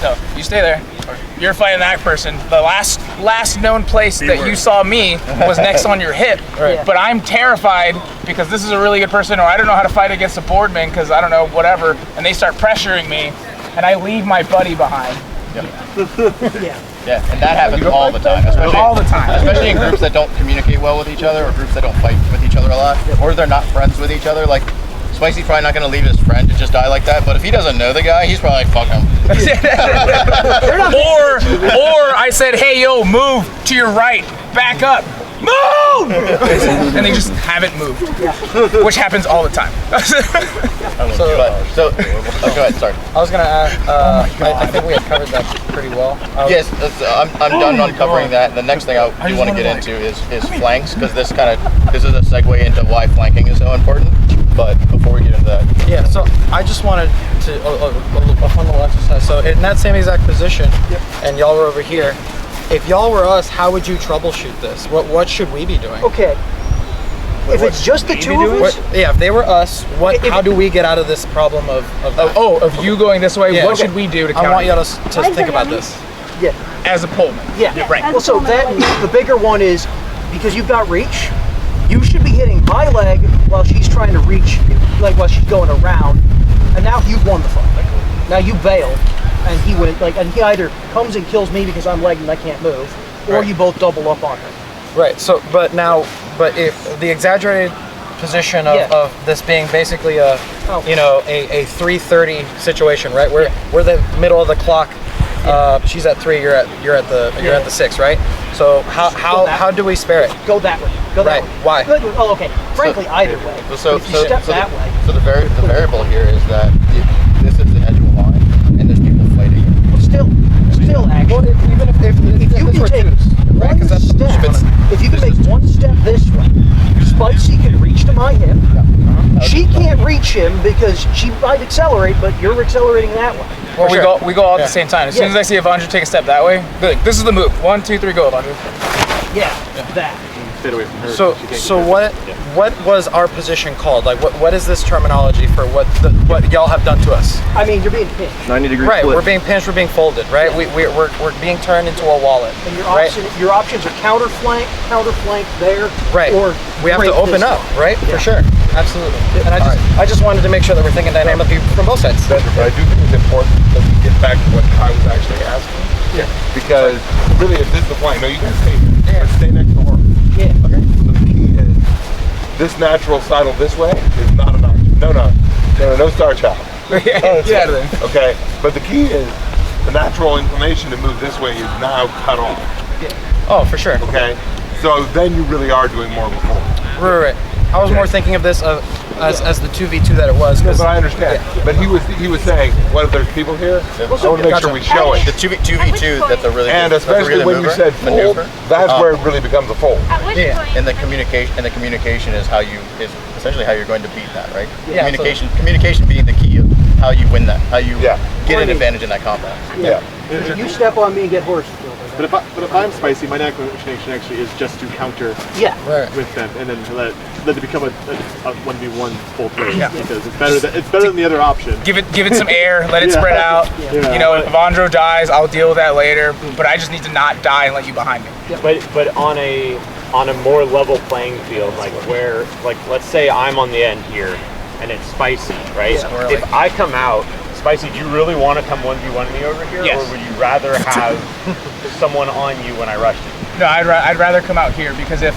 No, you stay there. You're fighting that person. The last known place that you saw me was next on your hip. Right. But I'm terrified because this is a really good person, or I don't know how to fight against a boardman because I don't know, whatever, and they start pressuring me, and I leave my buddy behind. Yeah, and that happens all the time, especially in groups that don't communicate well with each other, or groups that don't fight with each other a lot, or they're not friends with each other. Like, Spicy's probably not going to leave his friend to just die like that, but if he doesn't know the guy, he's probably like, fuck him. or I said, hey, yo, move to your right, back up, move! And they just haven't moved, which happens all the time. Go ahead, sorry. I was gonna ask. I think we had covered that pretty well. Yes, I'm done on covering that. And the next thing I do want to get into is flanks, because this is a segue into why flanking is so important. But before we get into that, Yeah, so I just wanted to a fun little exercise. So in that same exact position, and y'all were over here. If y'all were us, how would you troubleshoot this? What should we be doing? Okay. If it's just the two of us, If they were us, how do we get out of this problem of that? Of you going this way, Yeah. what should we do to counter? I want y'all to think about this. yeah, as a poleman. yeah. Yeah, Right. as Well, so a that poleman. the bigger one is because you've got reach. You should be hitting my leg while she's trying to reach, like while she's going around, and now you've won the fight. Now you bail, and he went and he either comes and kills me because I'm legged and I can't move, or Right. you both double up on her. Right. So, but if the exaggerated position of this being basically a 3:30 situation, right? We're the middle of the clock. She's at 3. You're at the 6, right? So how do we spare it? Go that way. Go that Right. way. Why? Good. Oh, okay. Frankly, either way. So If you step that way. So the variable here is that this is the edge of a line, and there's people fighting. Still actually. Even if You can take right? 'Cause one that's step. If you can make one step this way, Spicy can reach to my hip. She can't reach him because she might accelerate, but you're accelerating that way. Or sure. we go all at the same time. As soon as I see Evandro take a step that way, be like, this is the move. 1, 2, 3, go, Evandro. Yeah, that. Stay away from her. So She can't so get what was our position called? Like what is this terminology for what y'all have done to us? I mean, you're being pinched. 90-degree Right, split. we're being pinched, we're being folded, right? We're being turned into a wallet. And right? your options are counter flank there, Right. or We have to break open this up, way. right? For sure. Absolutely. And I just wanted to make sure that we're thinking dynamically from both sides. But I do think it's important that we get back to what Kai was actually asking. Yeah. Because really, if this is the point, no, you guys stay here. But stay next to her. Yeah. Okay. So the key is this natural sidle this way is not an option. No Star Child. Get out of there. Okay. But the key is the natural inclination to move this way is now cut off. Oh, for sure. Okay. So then you really are doing more of a forward. Right. I was more thinking of this as the 2v2 that it was. No, but I understand. But he was saying, what if there's people here? I want to make sure we show it. The 2v2, that's a really And good, especially when you said fold, that's where it really becomes a fold. At which point, and the communication is essentially how you're going to beat that, right? Yeah, Communication being the key of how you win that, how you Yeah. get an advantage in that combat. Yeah. If you step on me and get horse killed, But if I'm Spicy, my natural inclination actually is just to counter Yeah. with them, and then to become a 1v1 both ways, Yeah. because it's better than the other option. Give it some air, let it Yeah. spread out. Yeah. You know, if Evandro dies, I'll deal with that later. But I just need to not die and let you behind me. But on a more level playing field, like where, like let's say I'm on the end here and it's Spicy, right? Yeah. If I come out, Spicy, do you really want to come 1v1 me over here? Yes. Or would you rather have someone on you when I rush you? No, I'd rather come out here because if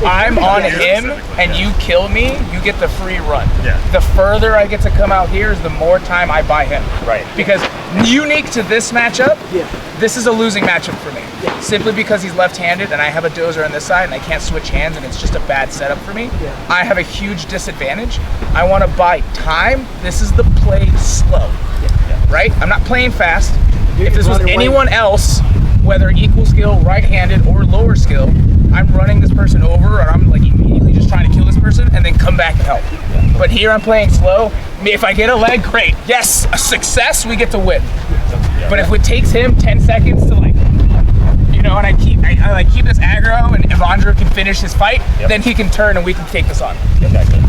I'm on him and you kill me, you get the free run. Yeah. The further I get to come out here is the more time I buy him. Right. Because unique to this matchup, Yeah. this is a losing matchup for me. Yeah. Simply because he's left-handed and I have a dozer on this side and I can't switch hands and it's just a bad setup for me. Yeah. I have a huge disadvantage. I want to buy time. This is the play slow. Right? I'm not playing fast. If this was anyone else, whether equal skill, right-handed, or lower skill, I'm running this person over, or I'm like immediately just trying to kill this person and then come back and help. But here I'm playing slow. If I get a leg, great. Yes, a success, we get to win. But if it takes him 10 seconds to and I keep this aggro, and Evandro can finish his fight, then he can turn and we can take this on. Exactly.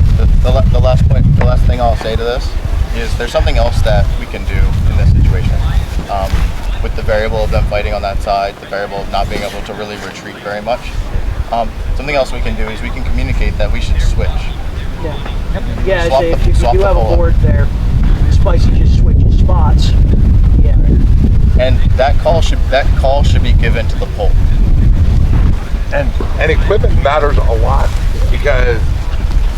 The last thing I'll say to this is there's something else that we can do in this situation. With the variable of them fighting on that side, the variable of not being able to really retreat very much. Something else we can do is we can communicate that we should switch. Yeah, Swap if the- you swap do the have a pole up. board there, Spicy just switches spots. Yeah. And that call should be given to the pole. And equipment matters a lot, because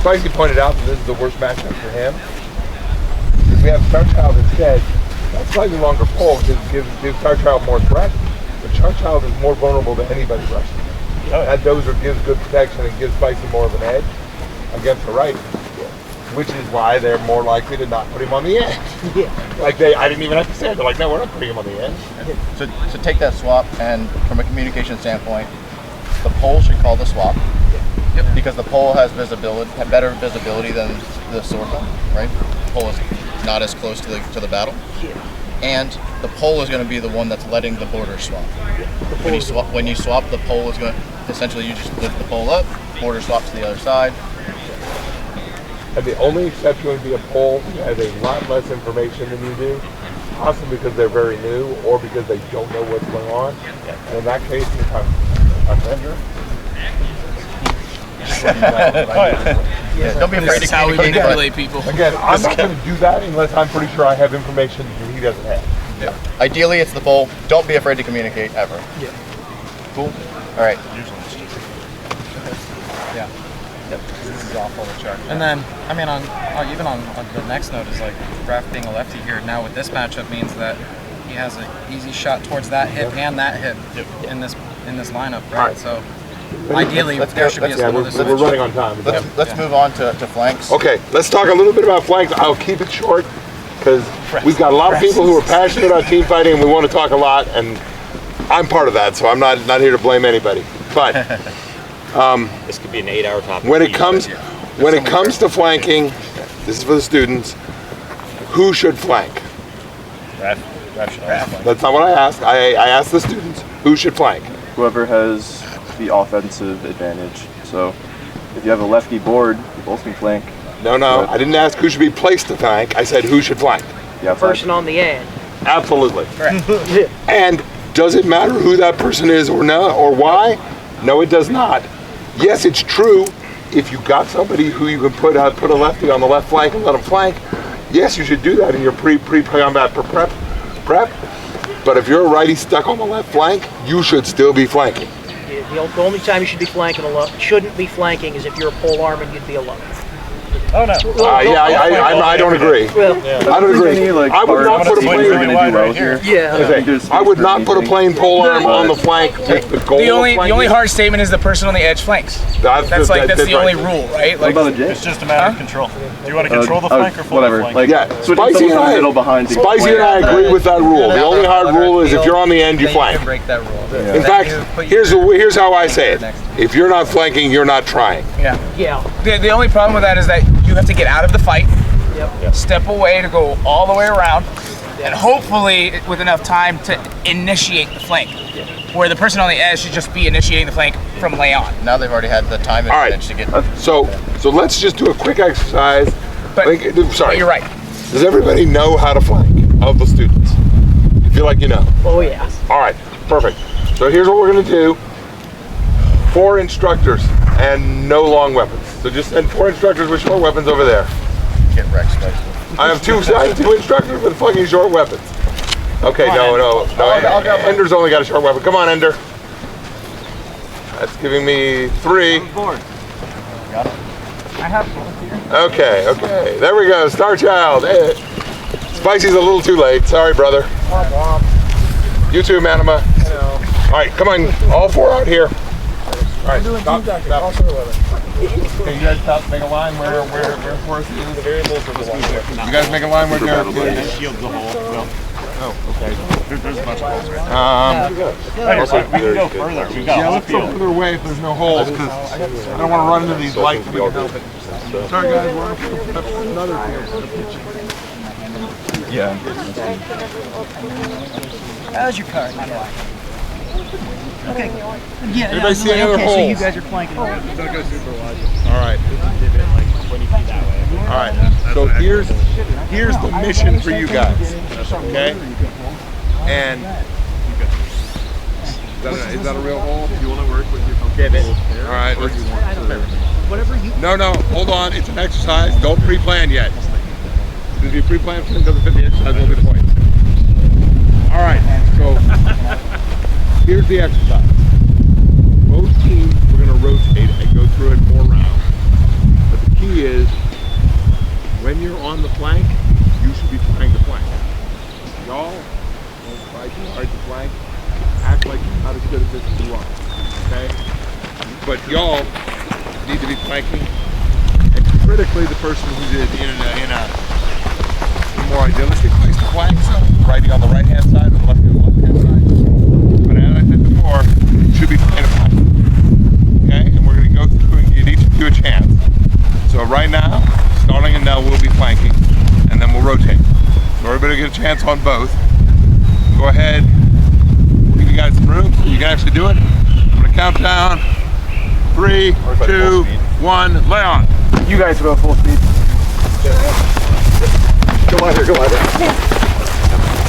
Spicy pointed out that this is the worst matchup for him. If we have Starchild instead, that slightly longer pole gives Starchild more threat, but Starchild is more vulnerable to anybody rushing. That dozer gives good protection and gives Spicy more of an edge against the right, which is why they're more likely to not put him on the edge. I didn't even have to say it. They're like, no, we're not putting him on the edge. So take that swap, and from a communication standpoint, the pole should call the swap. Because the pole has better visibility than the swordsman, right? The pole is not as close to the battle. And the pole is going to be the one that's letting the border swap. When you swap, the pole is going to, essentially you just lift the pole up, border swap to the other side. And the only exception would be a pole who has a lot less information than you do, possibly because they're very new or because they don't know what's going on. And in that case, if I'm a vendor, Don't be afraid to How we communicate. manipulate people. again, I'm not going to do that unless I'm pretty sure I have information that he doesn't have. Ideally, it's the pole. Don't be afraid to communicate ever. Yeah. Cool. All right. This is awful to charge. And then, I mean, on the next note is like Raph being a lefty here. Now with this matchup means that he has an easy shot towards that hip and that hip in this lineup, right? So ideally, there should be a We're running on time. Let's move on to flanks. Okay, let's talk a little bit about flanks. I'll keep it short because we've got a lot of people who are passionate about team fighting and we want to talk a lot, and I'm part of that, so I'm not here to blame anybody. But This could be an 8-hour topic. when it comes to flanking, this is for the students, who should flank? That's not what I asked. I asked the students, who should flank? Whoever has the offensive advantage. So if you have a lefty board, you both can flank. No, I didn't ask who should be placed to flank. I said who should flank. Yeah, Person on the end. Absolutely. And does it matter who that person is or not, or why? No, it does not. Yes, it's true. If you got somebody who you can put a lefty on the left flank and let him flank, yes, you should do that in your pre-combat prep. But if you're a righty stuck on the left flank, you should still be flanking. The only time you should be flanking shouldn't be flanking is if you're a pole arm and you'd be alone. Oh no. I don't agree. I don't agree. I would not put a plain. I would not put a plain pole arm on the flank with the goal. The only hard statement is the person on the edge flanks. That's the only rule, right? Like, what about a J? It's just a matter of control. Do you want to control the flank or full whatever. flank? Like, Spicy and I agree with that rule. The only hard rule is if you're on the end, you flank. break that rule. In fact, here's how I say it. If you're not flanking, you're not trying. Yeah. The only problem with that is that you have to get out of the fight, step away to go all the way around, and hopefully with enough time to initiate the flank. Where the person on the edge should just be initiating the flank from lay on. Now they've already had the time advantage to get. So let's just do a quick exercise. But, sorry. You're right. Does everybody know how to flank of the students? You feel like you know? Oh yeah. All right, perfect. So here's what we're gonna do. 4 instructors and no long weapons. So just send 4 instructors with short weapons over there. Get wrecked, Spike. I have two instructors with fucking short weapons. Okay, no. Ender's only got a short weapon. Come on, Ender. That's giving me 3. I have volunteer. Okay. There we go. Star Child. Hey. Spicy's a little too late. Sorry, brother. You too, Manama. All right, come on. All 4 out here. All right, stop. Okay, you guys stop. Make a line where Forrest is. The variables of the You guys make a line where Derek is. Shields the hole. Oh, okay. There's a bunch of holes right there. We can go further. We've got Let's go further away if there's no holes, because I don't want to run into these lights if we can help it. Sorry, guys. We're another field. Yeah. How's your card? Okay. Yeah. Anybody see any other So you holes? guys are flanking. All right. All right. So here's the mission for you guys. Okay. And is that a real hole? You want to work with your Divot. All right. Whatever you. No. Hold on. It's an exercise. Don't pre-plan yet. If you pre-plan, it doesn't fit the exercise. Won't be the point. All right. So here's the exercise. Most teams we're going to rotate and go through it 4 rounds. But the key is, when you're on the flank, you should be trying to flank. Y'all don't try too hard to flank. Act like you're not as good at this as you are. Okay? But y'all need to be flanking. And critically, the person who's in a more idealistic place to flank, so riding on the right-hand side or the left-hand side. But as I said before, you should be trying to flank. Okay? And we're going to go through and give each of you a chance. So right now, Starling and Nell will be flanking, and then we'll rotate. So everybody will get a chance on both. Go ahead. We'll give you guys some room so you can actually do it. I'm going to count down. 3, 2, 1, lay on. You guys go full speed. Go on here.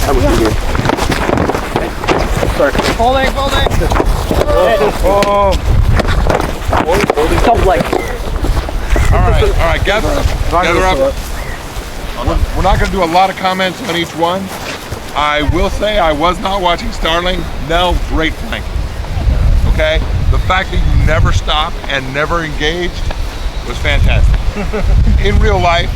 I'm with you. Sorry. Folding. Double leg. All right, gather up. We're not going to do a lot of comments on each one. I will say I was not watching Starling. Nell, great flank. Okay? The fact that you never stopped and never engaged was fantastic. In real life,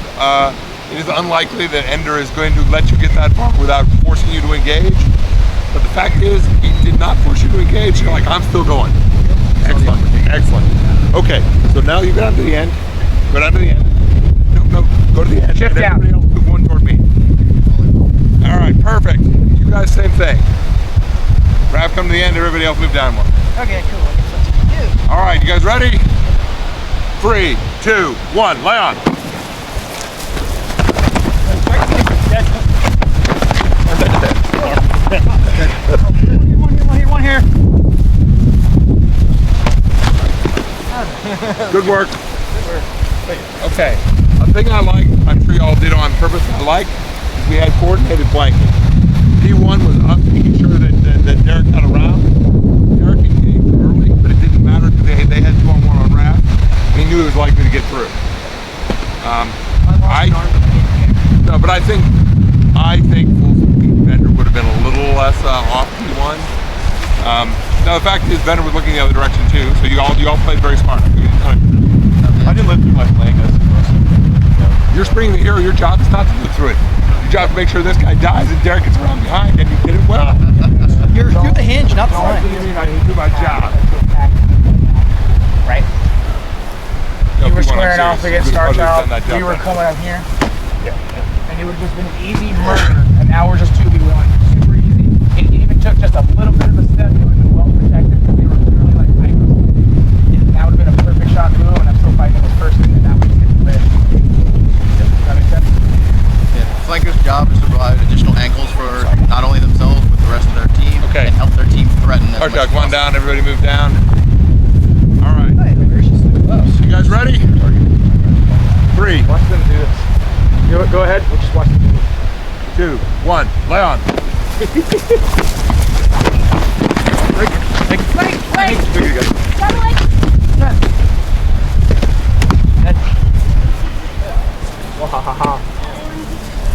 it is unlikely that Ender is going to let you get that far without forcing you to engage. But the fact is, he did not force you to engage. You're like, I'm still going. Excellent. Okay, so now you go down to the end. Go down to the end. No, go to the end. Shift down. Everybody else move one toward me. All right, perfect. You guys, same thing. Raph, come to the end. Everybody else move down one. Okay, cool. All right, you guys ready? 3, 2, 1, lay on. One here. Good work. Okay, a thing I like, I'm sure y'all did on purpose, is we had coordinated flanking. P1 was up, making sure that Derek got around. Derek engaged early, but it didn't matter because they had 2-on-1 on Raph. And he knew he was likely to get through. I think full speed Bender would have been a little less off P1. Now the fact is Bender was looking the other direction too, so you all played very smart. I didn't live through my flank, I suppose. You're springing the hero, your job is not to live through it. Your job is to make sure this guy dies and Derek gets around behind, and you did it well. You're the hinge, not the flank. I didn't do my job. Right? No, You were P1, I'm squaring off serious. against Star You're supposed to Child. have done that We jump were back. coming up here. And it would have just been an easy murder. And now we're just 2v1. Super easy. It even took just a little bit of a step. It would have been well protected because they were clearly like hyper. And that would have been a perfect shot to and I'm still fighting this person. And now we just get the lid. Does that make sense? Yeah. Flanker's job is to provide additional angles Go ahead. We'll just watch the video. 2, 1, lay on.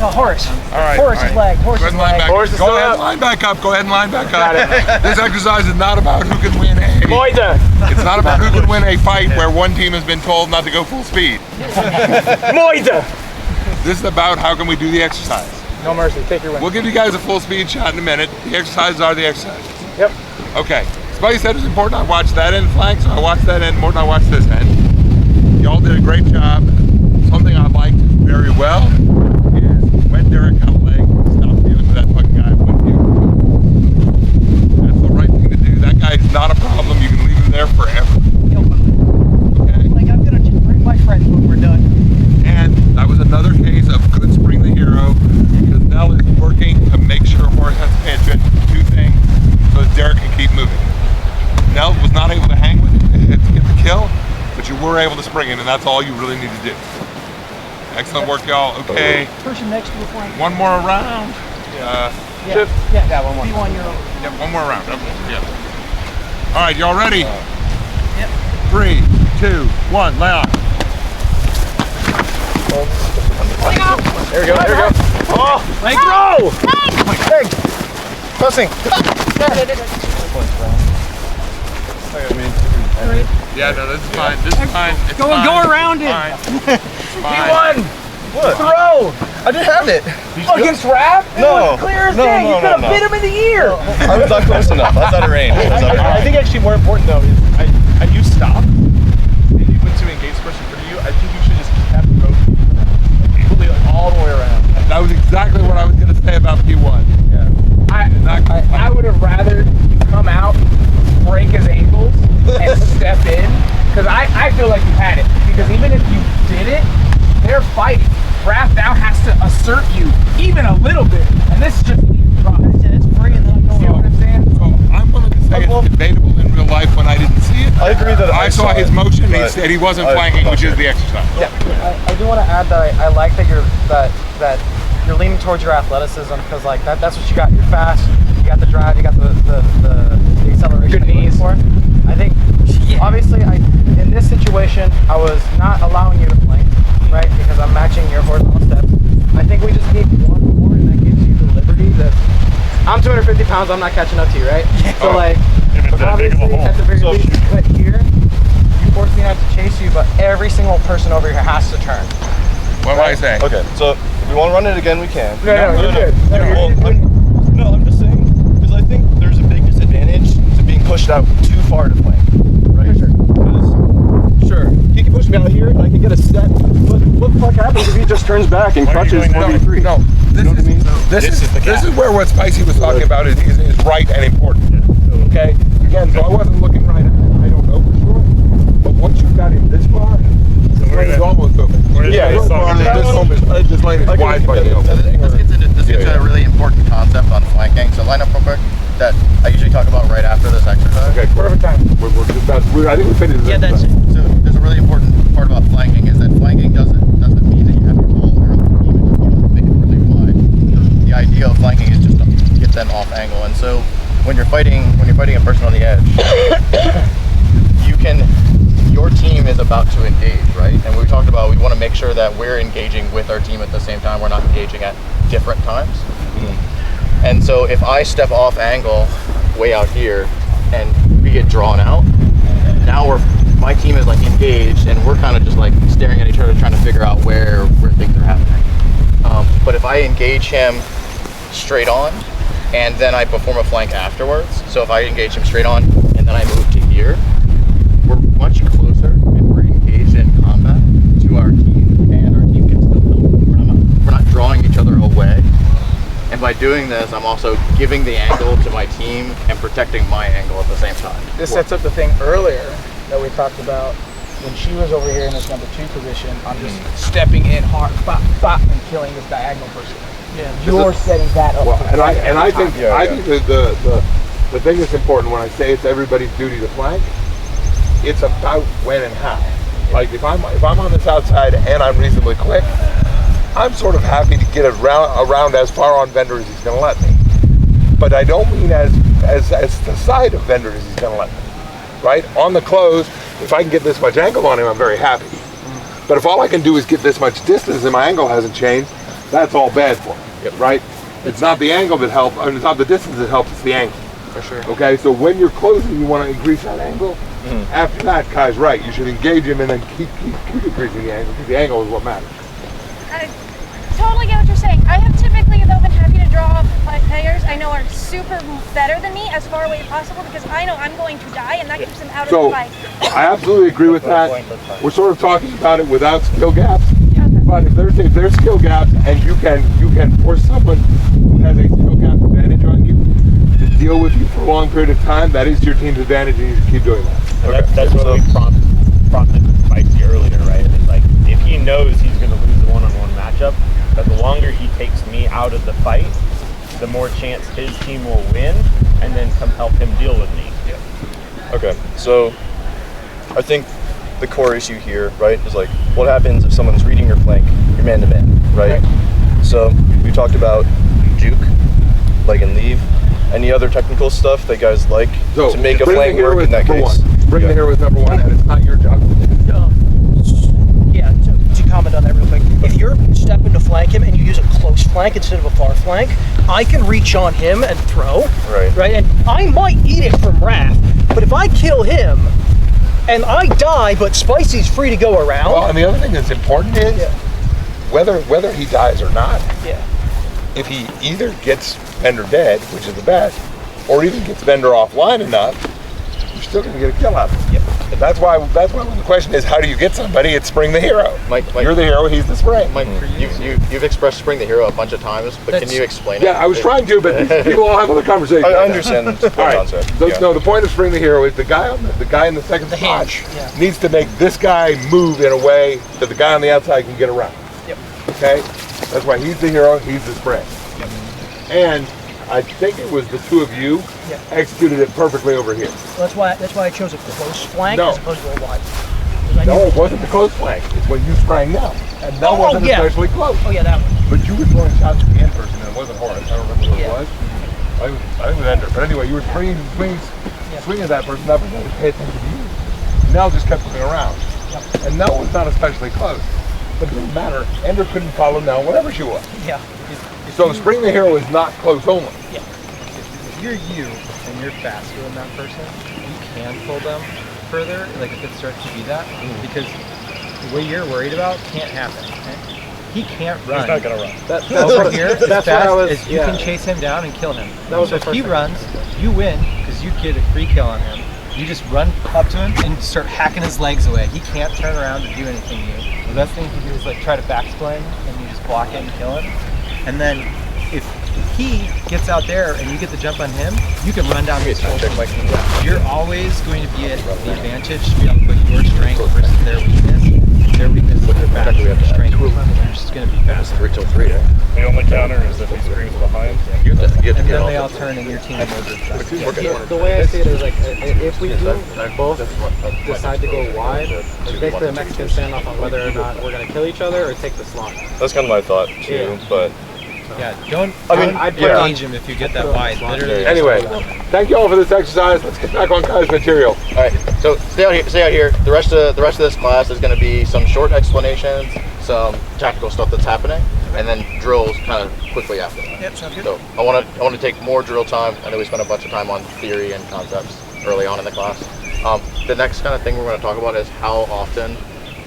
Oh, Horace. All right. Horace is lagged. Horace Go is ahead and line lagged. back. Horse is Go still ahead up. and line back up. Go ahead and line back up. This exercise is not about who can win a. Moida. It's not about who can win a fight where one team has been told not to go full speed. Moida. This is about how can we do the exercise. No mercy. Take your win. We'll give you guys a full speed shot in a minute. The exercises are the exercises. Yep. Okay. Spuddy said it was important I watched that end flank, so I watched that end more than I watched this end. Y'all did a great job. Something I liked very well is when Derek got a leg, stop dealing with that fucking guy at 1 2. That's the right thing to do. That guy is not a problem. You can leave him there forever. Okay? Like, I'm gonna just bring my friends when we're done. And that was another case of good spring the hero, because Nell is working to make sure Horace has to pay attention to 2 things so that Derek can keep moving. Nell was not able to hang with it to get the kill, but you were able to spring it, and that's all you really need to do. Excellent work, y'all. Okay, Person next to the flank. one more round. Yeah, one more. Be on your own. Yeah, one more round. Yeah. All right, y'all ready? Yep. 3, 2, 1, lay on. There we go. There we go. Oh, Leg. throw! Leg. Crossing. Yeah, no, this is fine. This is fine. It's Go fine. around it. Fine. He Fine. won. What? Throw. I didn't have it. Against Raph? It No. was clear as No, day. no, You no, could have no. bit him in the ear. I was not close enough. I was out of range. I think actually more important though is and you stopped and you went to engage the person in front of you. I think you should just keep the road completely all the way around. That was exactly what I was going to say about P1. I would have rather you come out, break his ankles, and step in. Because I feel like you had it. Because even if you did it, they're fighting. Raph now has to assert you even a little bit. And this is just It's free and then I go. see what I'm saying? So I'm willing to say it's debatable in real life when I didn't see it. I agree that I saw his motion. He but said he wasn't I- flanking, which is the exercise. I do want to add that I like that that you're leaning towards your athleticism, because like that's what you got. You're fast. You got the drive. You got the acceleration. Good knees. For. I think obviously in this situation I was not allowing you to flank, right? Because I'm matching your horizontal steps. I think we just need one more, and that gives you the liberty that I'm 250 pounds. I'm not catching up to you, right? So like obviously at the very least, but here you force me not to chase you, but every single person over here has to turn. What am I saying? Okay, so if we want to run it again, we can. No, you're good. I'm just saying, because I think there's a big disadvantage to being pushed out too far to flank, right? Sure, he can push me out here, and I can get a set. But what the fuck happens if he just turns back and crutches 1v3? No, this is where what Spicy was talking about is right and important. Okay? Again, so I wasn't looking right at it. I don't know for sure. But once you've got him this far, this lane is almost open. Yeah, this lane is wide by the open. This gets to a really important concept on flanking. So line up real quick that I usually talk about right after this exercise. Okay, perfect time. I think we finished this. Yeah, that's it. So there's a really important part about flanking is that flanking doesn't mean that you have your whole early team and just make it really wide. The idea of flanking is just to get them off angle. And so when you're fighting a person on the edge, your team is about to engage, right? And we talked about we want to make sure that we're engaging with our team at the same time. We're not engaging at different times. And so if I step off angle way out here and we get drawn out, now my team is like engaged and we're kind of just like staring at each other trying to figure out where things are happening. But if I engage him straight on and then I perform a flank afterwards, so if I engage him straight on and then I move to here, we're much closer and we're engaged in combat to our team, and our team can still help. We're not drawing each other away. And by doing this, I'm also giving the angle to my team and protecting my angle at the same time. This sets up the thing earlier that we talked about when she was over here in this number 2 position. I'm just stepping in hard, bop, bop, and killing this diagonal person. Yeah, you're setting that up. Well, and I think the thing that's important when I say it's everybody's duty to flank, it's about when and how. Like if I'm on this outside and I'm reasonably quick, I'm sort of happy to get around as far on vendor as he's going to let me. But I don't mean as the side of vendor as he's going to let me. Right? On the close, if I can get this much angle on him, I'm very happy. But if all I can do is get this much distance and my angle hasn't changed, that's all bad for me. Right? It's not the angle that helps, I mean, it's not the distance that helps, it's the angle. For sure. Okay, so when you're closing, you want to increase that angle. After that, Kai's right. You should engage him and then keep increasing the angle, because the angle is what matters. I totally get what you're saying. I have typically, though, been happy to draw players I know are super better than me as far away as possible, because I know I'm going to die, and that keeps them out of the fight. I absolutely agree with that. We're sort of talking about it without skill gaps. But if there's skill gaps and you can force someone who has a skill gap advantage on you to deal with you for a long period of time, that is your team's advantage, and you just keep doing that. Okay. That's what we prompted Spicy earlier, right? It's like, if he knows he's going to lose the one-on-one matchup, but the longer he takes me out of the fight, the more chance his team will win, and then come help him deal with me. Yeah. Okay, so I think the core issue here, right, is like, what happens if someone's reading your flank, you're man-to-man, right? So we talked about juke, leg and leave. Any other technical stuff that guys like to make a flank work in that case? Bring the hero with number one, and it's not your job. Yeah, to comment on that real quick. If you're stepping to flank him and you use a close flank instead of a far flank, I can reach on him and throw. Right. And I might eat it from Raph, but if I kill him and I die, but Spicy's free to go around. Well, and the other thing that's important is whether he dies or not. Yeah. If he either gets Vendor dead, which is the best, or even gets Vendor offline enough, you're still going to get a kill out of him. Yep. And that's why when the question is, how do you get somebody? It's spring the hero. Mike, you're the hero, he's the spring. Mike, you've expressed spring the hero a bunch of times, but can you explain it? Yeah, I was trying to, but people all have other conversations. I understand the concept. No, the point of spring the hero is the guy in the second spot needs to make this guy move in a way that the guy on the outside can get around. Yep. Okay? That's why he's the hero, he's the spring. Yep. And I think it was the two of you executed it perfectly over here. Well, that's why I chose a close flank as opposed to a wide. No, it wasn't the close flank. It's when you sprang now. And that wasn't especially close. Oh yeah, that one. But you were throwing shots at the end person, and it wasn't Horace. I don't remember who it was. I think it was Ender. But anyway, you were swinging at that person. That person had to pay attention to you. Nell just kept moving around. Yep. And Nell was not especially close. But it didn't matter. Ender couldn't follow Nell wherever she was. Yeah. So spring the hero is not close only. Yeah. If you're you and you're faster than that person, you can pull them further, like if it starts to be that, because what you're worried about can't happen. He can't run. He's not gonna run. Over here, as fast as you can chase him down and kill him. So if he runs, you win because you get a free kill on him. You just run up to him and start hacking his legs away. He can't turn around to do anything to you. The best thing you can do is like try to backspling and you just block it and kill him. And then if he gets out there and you get the jump on him, you can run down his shoulder. You're always going to be at the advantage to be able to put your strength versus their weakness. Their weakness is their fast. Your strength is just going to be fast. 3 till 3, right? The only counter is if he springs behind. You have to And get then off they it. all turn and your team murders The way I see it is like, if we do both decide to go wide, it's basically a Mexican standoff on whether or not we're going to kill each other or take the slot. That's kind of my thought too, but I'd engage him if you get that wide. Literally. Anyway, thank you all for this exercise. Let's get back on Kai's material. All right, so stay out here. The rest of this class is going to be some short explanations, some tactical stuff that's happening, and then drills kind of quickly after that. Yep, sounds good. So I want to take more drill time. I know we spent a bunch of time on theory and concepts early on in the class. The next kind of thing we're going to talk about is how often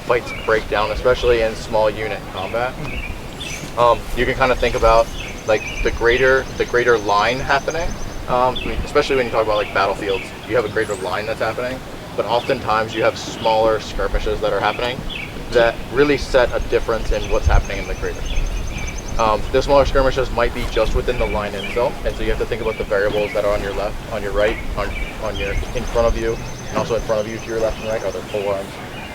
fights break down, especially in small unit combat. You can kind of think about like the greater line happening, especially when you talk about like battlefields. You have a greater line that's happening, but oftentimes you have smaller skirmishes that are happening that really set a difference in what's happening in the greater. The smaller skirmishes might be just within the line itself, and so you have to think about the variables that are on your left, on your right, on your in front of you, and also in front of you to your left and right. Are there pole arms?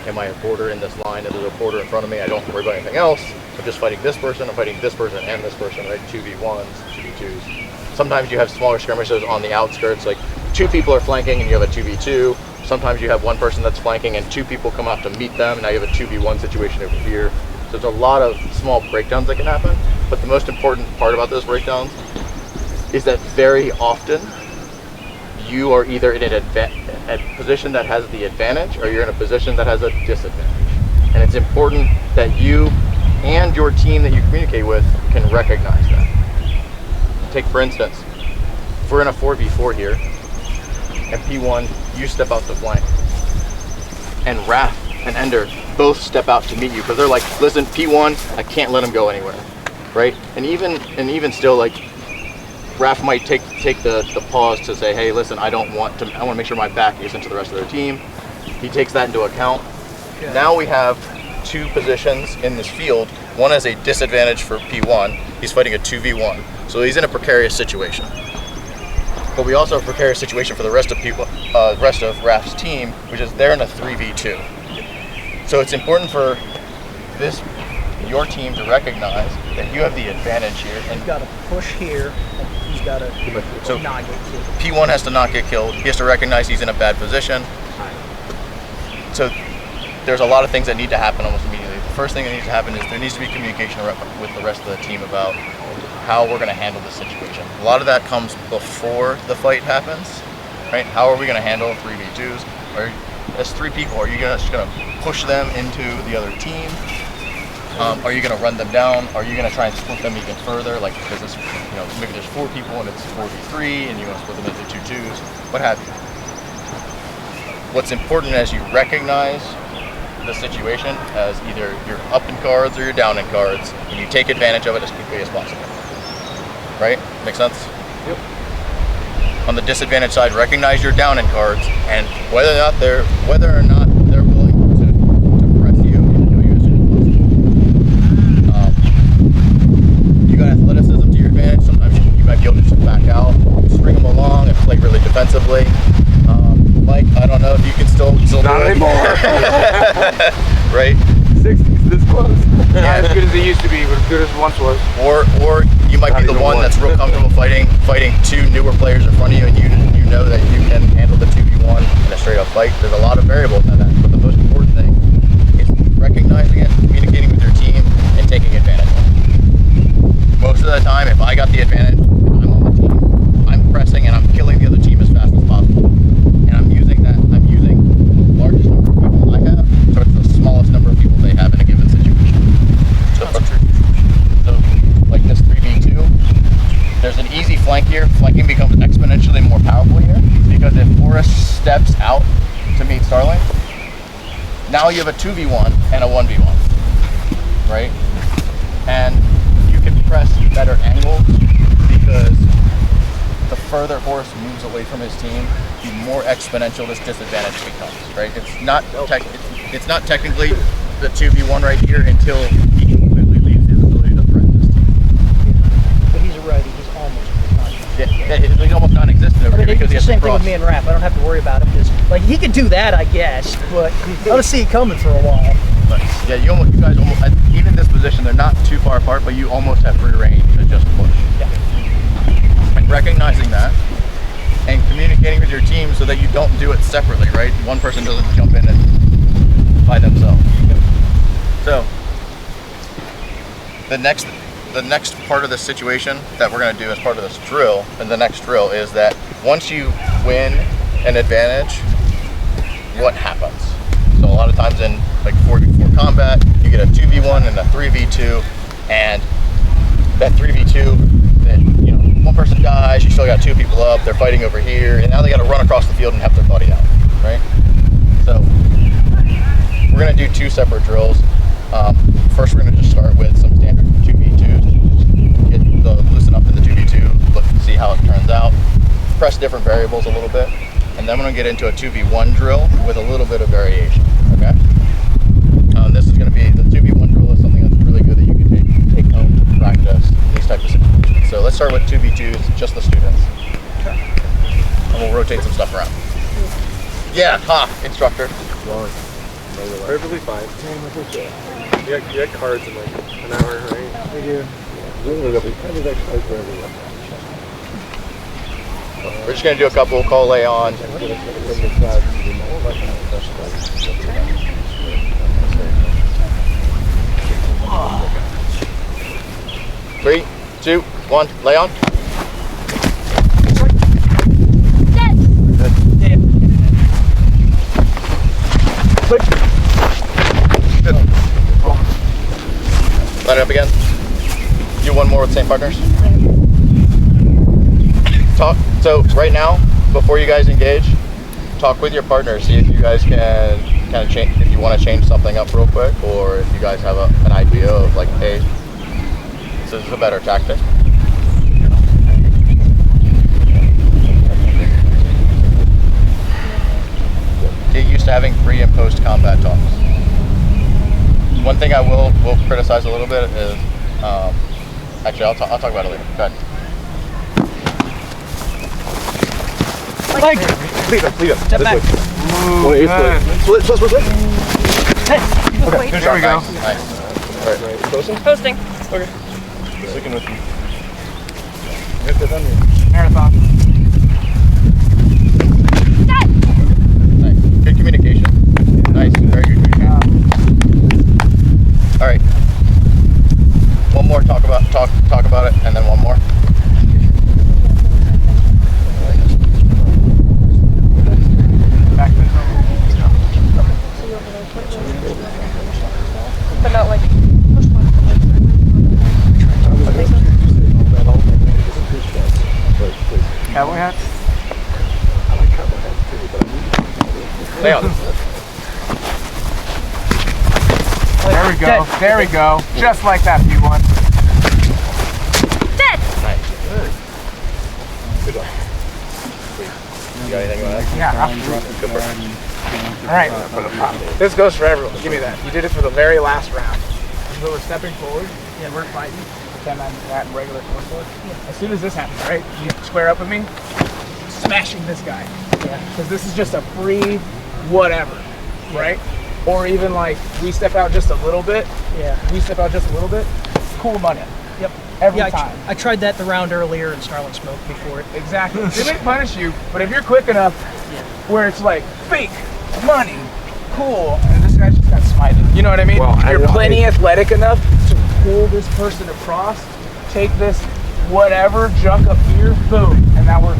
Am I a border in this line? Is there a border in front of me? I don't have to worry about anything else. I'm just fighting this person. I'm fighting this person and this person, right? 2v1s, 2v2s. Sometimes you have smaller skirmishes on the outskirts, like 2 people are flanking and you have a 2v2. Sometimes you have one person that's flanking and 2 people come out to meet them, and now you have a 2v1 situation over here. So there's a lot of small breakdowns that can happen, but the most important part about those breakdowns is that very often you are either in a position that has the advantage or you're in a position that has a disadvantage. And it's important that you and your team that you communicate with can recognize that. Take for instance, if we're in a 4v4 here, and P1, you step out to flank, and Raph and Ender both step out to meet you, because they're like, listen, P1, I can't let him go anywhere, right? And even still, like, Raph might take the pause to say, hey, listen, I want to make sure my back isn't to the rest of their team. He takes that into account. Yeah. Now we have two positions in this field. One has a disadvantage for P1. He's fighting a 2v1, so he's in a precarious situation. But we also have a precarious situation for the rest of Raph's team, which is they're in a 3v2. So it's important for your team to recognize that you have the advantage here. And you've got to push here, and he's got to not get killed. P1 has to not get killed. He has to recognize he's in a bad position. So there's a lot of things that need to happen almost immediately. The first thing that needs to happen is there needs to be communication with the rest of the team about how we're going to handle this situation. A lot of that comes before the fight happens, right? How are we going to handle 3v2s? As three people, are you just going to push them into the other team? Are you going to run them down? Are you going to try and split them even further? Like, because this, maybe there's 4 people and it's 4v3, and you want to split them into 2 2s, what have you. What's important as you recognize the situation as either you're up in cards or you're down in cards, and you take advantage of it as quickly as possible. Right? Make sense? Yep. On the disadvantage side, recognize you're down in cards, and whether or not they're willing to press you, as soon as possible. You got athleticism to your advantage. Sometimes you might be able to just back out, string them along, and play really defensively. Mike, I don't know if you can still not anymore. Right? 60s this close. Not as good as it used to be, but as good as it once was. Or you might be the one that's real comfortable fighting 2 newer players in front of you, and you know that you can handle the 2v1 in a straight up fight. There's a lot of variables in that, but the most important thing is recognizing it, communicating with your team, and taking advantage of it. Most of the time, if I got the advantage, if I'm on the team, I'm pressing and I'm killing the other team as fast as possible. And I'm using the largest number of people I have, so it's the smallest number of people they have in a given situation. So like this 3v2, there's an easy flank here. Flanking becomes exponentially more powerful here, because if Forrest steps out to meet Starling, now you have a 2v1 and a 1v1, right? And you can press better angles, because the further Forrest moves away from his team, the more exponential this disadvantage becomes, right? It's not technically the 2v1 right here until he completely leaves his ability to threaten this team. But he's already, he's almost non-existent. He's almost non-existent over here because he has the same to cross. thing with me and Raph. I don't have to worry about him, because like he could do that, I guess, but I don't see it coming for a while. But yeah, you guys almost, even this position, they're not too far apart, but you almost have free range to just push. Yeah. And recognizing that, and communicating with your team so that you don't do it separately, right? One person doesn't jump in and by themselves. So the next part of the situation that we're going to do as part of this drill, and the next drill, is that once you win an advantage, what happens? So a lot of times in like 4v4 combat, you get a 2v1 and a 3v2, and that 3v2, one person dies, you still got 2 people up, they're fighting over here, and now they got to run across the field and have their buddy out, right? So we're going to do 2 separate drills. First, we're going to just start with some standard 2v2s, get the loosen up in the 2v2, look and see how it turns out, press different variables a little bit, and then we're going to get into a 2v1 drill with a little bit of variation, okay? This is going to be, the 2v1 drill is something that's really good that you can take home to practice these types of situations. So let's start with 2v2s, just the students. And we'll rotate some stuff around. Yeah, instructor. Perfectly fine. You had cards in like an hour, right? We do. We're just going to do a couple, call lay on. 2, 1, lay on. Line it up again. Do one more with same partners. Talk. So right now, before you guys engage, talk with your partner. See if you guys can kind of change, if you want to change something up real quick, or if you guys have an idea of like, hey, this is a better tactic. Get used to having pre and post combat talks. One thing I will criticize a little bit is, actually I'll talk about it later. Go ahead. Leave it. Step back. Split. Hey. Okay, good There we go. Nice. All right, posting? Posting. Okay. Sticking with you. Marathon. Nice. Good communication. Nice. Very good communication. All right. One more talk about it, and then one more. But not like Cowboy hats. Lay on. There we go. There we go. Just like that P1. dead. Nice. Good one. You got anything about that? Yeah. All right. This goes for everyone. Give me that. You did it for the very last round. So we're stepping forward and we're fighting. Pretend I'm that in regular forward. As soon as this happens, right? You square up with me. Smashing this guy. Because this is just a free whatever, right? Or even like we step out just a little bit. Yeah. We step out just a little bit. Cool money. Yep. Every Yeah, time. I tried that the round earlier and Starling smoked before it. Exactly. They may punish you, but if you're quick enough, where it's like fake money, cool, and this guy just got smited. You know what I mean? Well, You're plenty athletic enough to pull this person across, take this whatever, junk up here, boom, and now we're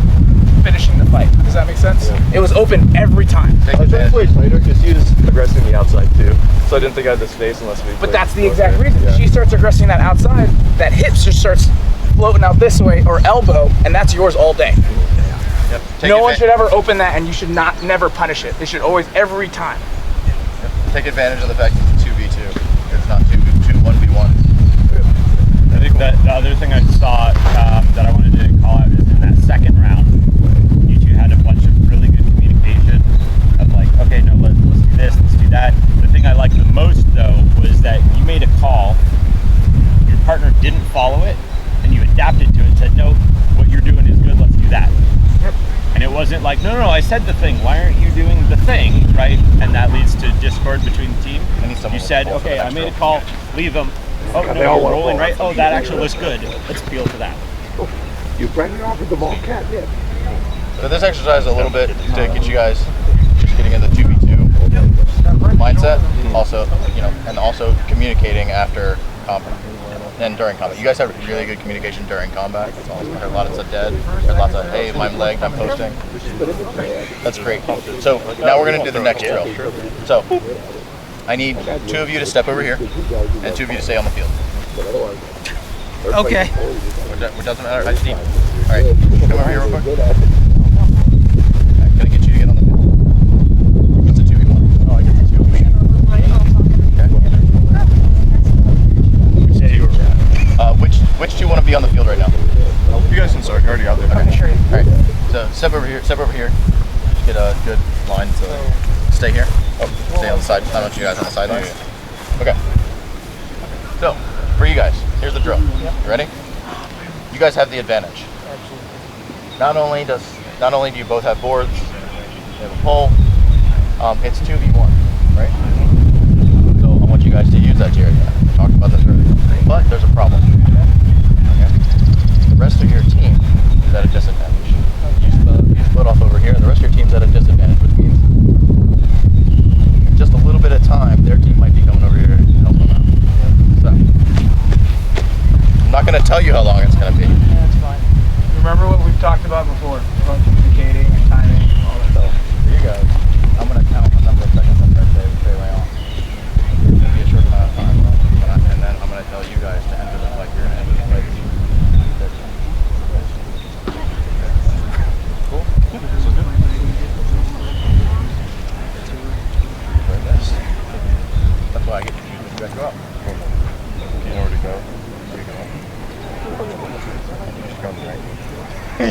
finishing the fight. Does that make sense? Yeah. It was open every time. I was trying to play tighter because he was aggressing the outside too, so I didn't think I had the space unless we. But that's the exact reason. Yeah. She starts aggressing that outside, that hip just starts floating out this way, or elbow, and that's yours all day. Yep. No one should ever open that, and you should never punish it. They should always, every time. Take advantage of the fact it's 2v2. It's not 1v1. I think that the other thing I saw that I wanted to call out is in that second round, you two had a bunch of really good communication of like, okay, no, let's do this, let's do that. The thing I liked the most though was that you made a call, your partner didn't follow it, and you adapted to it and said, no, what you're doing is good, let's do that. Yep. And it wasn't like, no, I said the thing, why aren't you doing the thing, right? And that leads to discord between the team. You said, okay, I made a call, leave them. Oh, no, you're rolling, right? Oh, that actually looks good. Let's appeal to that. You bring it off with the ball catnip. So this exercise is a little bit to get you guys just getting in the 2v2 mindset. Also, and also communicating after combat and during combat. You guys have really good communication during combat. That's awesome. I heard lots of dead. I heard lots of, hey, I'm legged, I'm posting. That's great. So now we're gonna do the next drill. So I need 2 of you to step over here and 2 of you to stay on the field. Okay. It doesn't matter. I just need. All right, come over here real quick. All right, gonna get you to get on the field. It's a 2v1. Oh, I get the 2v1. Which 2 want to be on the field right now? You guys can start. You're already out there. Okay. All right. So step over here. Step over here. Get a good line to stay here. Oh, stay on the side. I want you guys on the sideline. Okay. So for you guys, here's the drill. You ready? You guys have the advantage. Not only do you both have boards, you have a pole. It's 2v1, right? So I want you guys to use that to your advantage. We talked about this earlier. But there's a problem. Okay? The rest of your team is at a disadvantage. You split off over here, and the rest of your team's at a disadvantage, which means in just a little bit of time, their team might be coming over here to help them out. So I'm not going to tell you how long it's going to be. Yeah, that's fine. Remember what we've talked about before, about communicating and timing, all that So, stuff. for you guys, I'm going to count a number of seconds up there, say lay on. It's going to be a short amount of time. And then I'm going to tell you guys to enter the fight. You're going to enter the fight. Cool? So good. That's why I get to choose when you guys go out. You know where to go. Where you go. Go.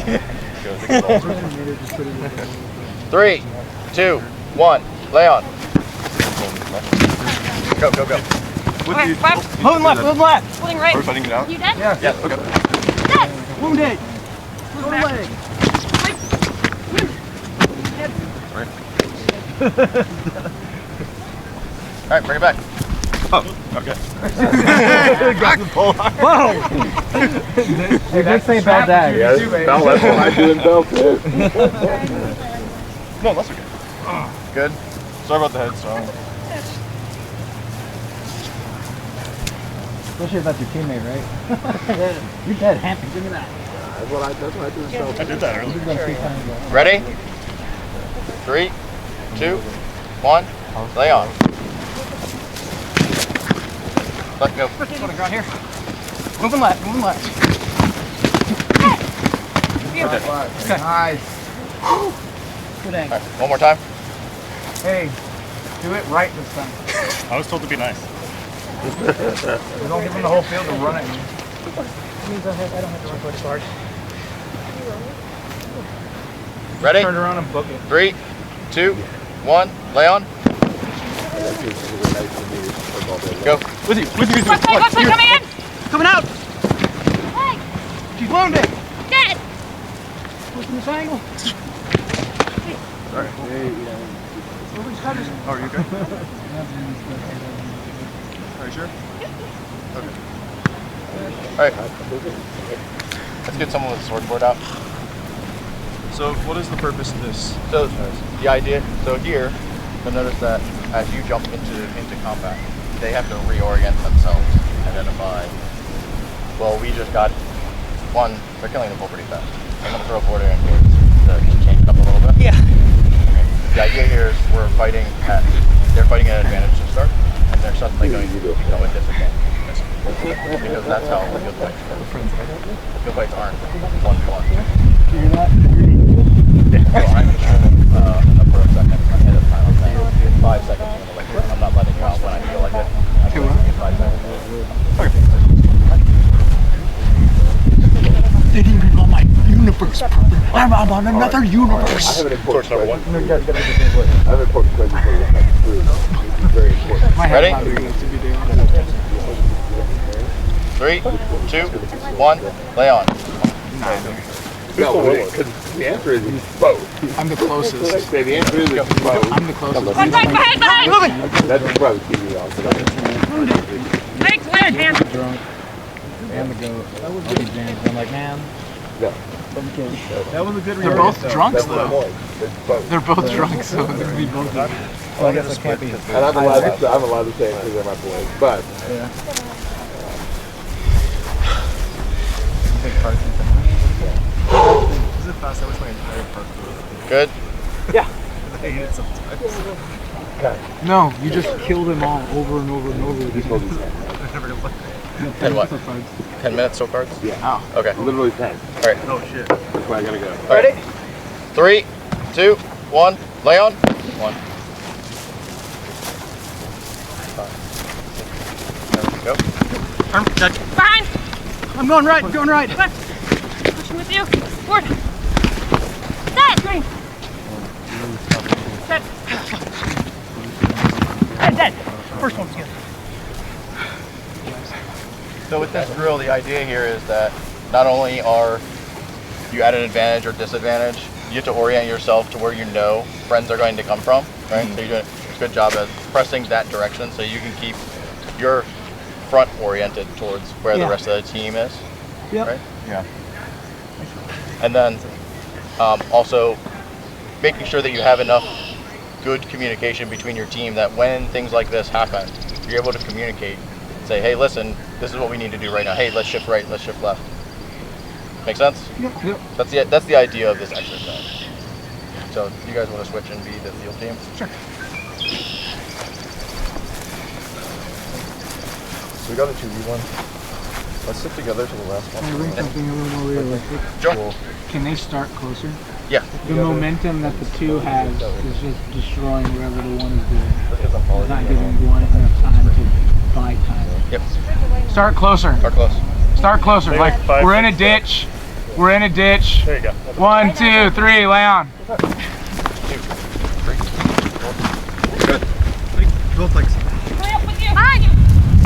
3, 2, 1, lay on. Go, go, go. Okay, moving left, moving left. Splitting right. Are we fighting it out? You dead? Yeah. Yeah, okay. Dead. Wounded. Go leg. All right, bring it back. Oh, okay. Got the pole. Whoa. Hey, that's say bad dad. Yeah, this is about what I do in Belfast. No, that's okay. Good. Sorry about the headstone. Especially if that's your teammate, right? You're dead, Hampton. Give me that. That's what I do in Belfast. I did that earlier. Ready? 3, 2, 1, lay on. Let go. On the ground here. Moving left, moving left. Okay. Nice. Good angle. All right, one more time. Hey, do it right this time. I was told to be nice. Don't give them the whole field to run at you. That means I don't have to run quite as hard. Ready? Turn around and book it. 3, 2, 1, lay on. Go. With you, with you. Left leg, coming in. Coming out. Leg. She's wounded. Dead. Pushing this angle. Sorry. Nobody's got his. Oh, are you okay? Are you sure? Okay. All right. Let's get someone with a swordboard out. So, what is the purpose of this? So the idea, so here, you'll notice that as you jump into combat, they have to reorient themselves, identify. Well, we just got one. They're killing the bull pretty fast. I'm gonna throw a border in here to change it up a little bit. Yeah. The idea here is they're fighting at an advantage to start, and they're suddenly going to become a disadvantage. Because that's how field fights work. Field fights aren't 1v1. You're not. So I'm determined a number of seconds ahead of time. I'm saying 5 seconds. I'm not letting you out when I feel like it. I'm going to 5 seconds. They didn't even know my universe. I'm on another universe. I have an important Torch number question. 1. I have an important question for you. It's very important. Ready? 3, 2, 1, lay on. No, because the answer is both. I'm the closest. The answer is both. I'm the closest. Left leg, behind. Moving. That's probably TV on. Legs, leg, hands. Drunk. And the goat. I'll be James. I'm like, man. No. That was a good They're both drunks That's the though. point. It's both. They're both drunk, so they're be both. Well, I guess I can't be. And I'm allowed to say it because they're my boys. But Yeah. Take parts in some. Is it fast? I wish my entire park was. Good? I hate it sometimes. No, you just killed them all over and over and over again. I never gonna play. 10 what? 10 minutes, so cards? yeah, Oh, okay. literally 10. All right. Oh shit. That's why I gotta go. All right. 3, 2, 1, lay on. 1. 5. Go. Behind. I'm going right. I'm going right. Left. Pushing with you. Forward. Dead. Green. Dead. Dead. First one's good. So with this drill, the idea here is that not only are you at an advantage or disadvantage, you have to orient yourself to where you know friends are going to come from, right? So you're doing a good job at pressing that direction so you can keep your front oriented towards where the rest of the team is, right? Yeah. And then also making sure that you have enough good communication between your team that when things like this happen, you're able to communicate say, hey, listen, this is what we need to do right now. Hey, let's shift right, let's shift left. Make sense? Yep. That's the idea of this exercise. So you guys want to switch and be the field team? Sure. So we got a 2v1. Let's sit together to the last one. Can I bring something a little more realistic? Sure. Can they start closer? Yeah. The momentum that the 2 has is just destroying wherever the 1 is doing. It's not giving 1 enough time to buy time. Yep. Start closer. Start close. Start closer. Maybe Like 5, we're in a 6 ditch. We're in a ditch. There you go. 1, 2, 3, lay on. Good. Both legs. Fine.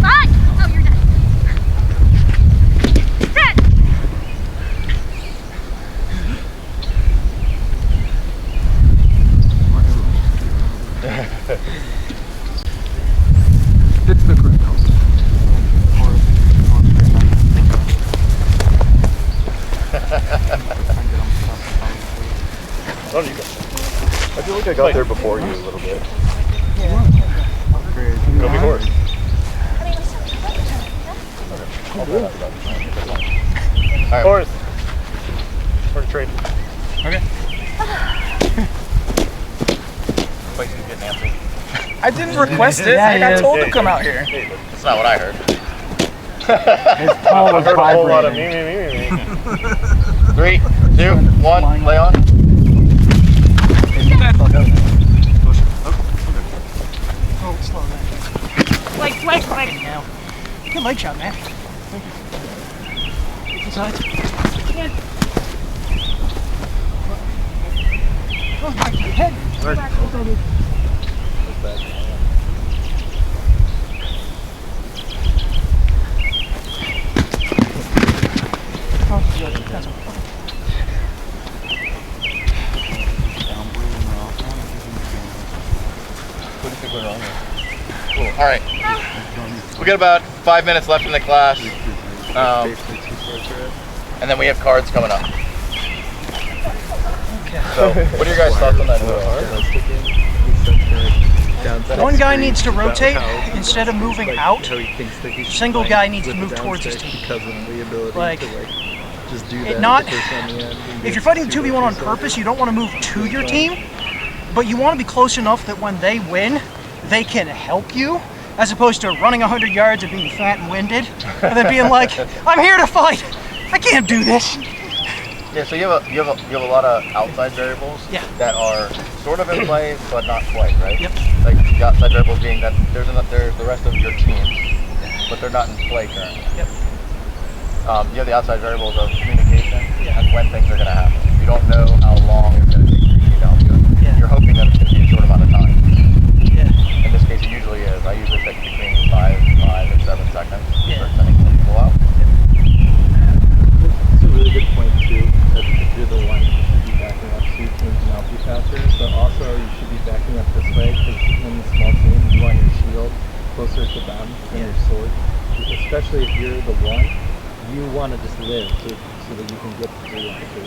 Fine. Oh, you're done. Sit. It's the correct call. Oh, you go. I feel like I got there before you a little bit. Go before. Alright. Horse. Or trade. Okay. Place is getting answered. I didn't request it. I got told to come out here. That's not what I heard. His call was I heard a whole lot of me. vibrating. 3, 2, 1, lay on. Oh, slow down. Leg. Now. Good leg shot, man. Thank you. Inside. Oh, back to your head. Oh, good. That's all. What do you think went wrong here? Cool. All right. We got about 5 minutes left in the class, and then we have cards coming up. So, what are your guys' thoughts on that? One guy needs to rotate instead of moving out. Single guy needs to move towards his team. Like, if you're fighting the 2v1 on purpose, you don't want to move to your team, but you want to be close enough that when they win, they can help you, as opposed to running 100 yards and being fat and winded, and then being like, I'm here to fight. I can't do this. Yeah, so you have a lot of outside variables that are sort of in play, but not quite, right? Yep. Like the outside variables being that there's the rest of your team, but they're not in play currently. Yep. You have the outside variables of communication and when things are going to happen. You don't know how long it's going to take for you to get out to it. Yeah. You're hoping that it's going to be a short amount of time. Yeah. In this case, it usually is. I usually pick between 5 and 7 seconds Yeah. for sending people out. It's a really good point too. That if you're the one, you should be backing up so your team can help you faster. But also you should be backing up this way because in the small team, you want your shield closer to them than your sword. Especially if you're the one, you want to just live so that you can get through on two.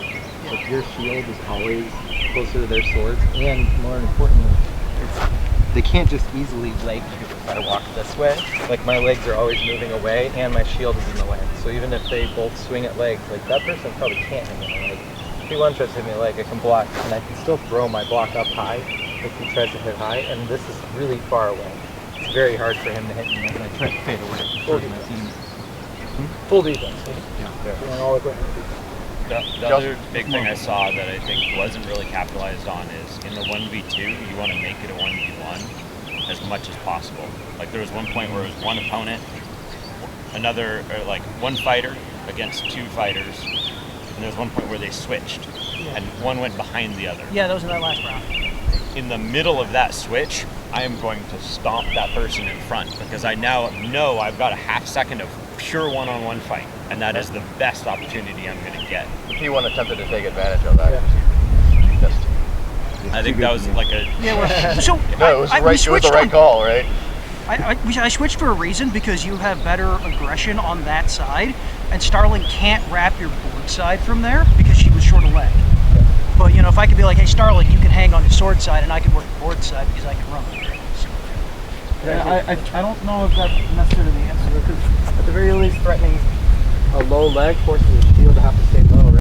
If your shield is always closer to their swords, and more importantly, they can't just easily leg you if I walk this way. Like my legs are always moving away and my shield is in the way. So even if they both swing at legs, like that person probably can't hit me in the leg. If he one tries to hit me in the leg, I can block and I can still throw my block up high if he tries to hit high, and this is really far away. It's very hard for him to hit me when I try to fade away. Full defense. Full defense. Yeah. Going all the way. The other big thing I saw that I think wasn't really capitalized on is in the 1v2, you want to make it a 1v1 as much as possible. Like there was one point where it was one opponent, one fighter against 2 fighters, and there was one point where they switched, and one went behind the other. Yeah, that was in that last round. In the middle of that switch, I am going to stomp that person in front because I now know I've got a half second of pure one-on-one fight, and that is the best opportunity I'm going to get. P1 attempted to take advantage of that. I think that was like a... Yeah, well, so no, it was the right call, right? I switched for a reason because you have better aggression on that side, and Starling can't wrap your board side from there because she was short of leg. But you know, if I could be like, hey Starling, you can hang on the sword side, and I can work the board side because I can run. So. I don't know if that's necessarily the answer because at the very least threatening A low leg forces the shield to have to stay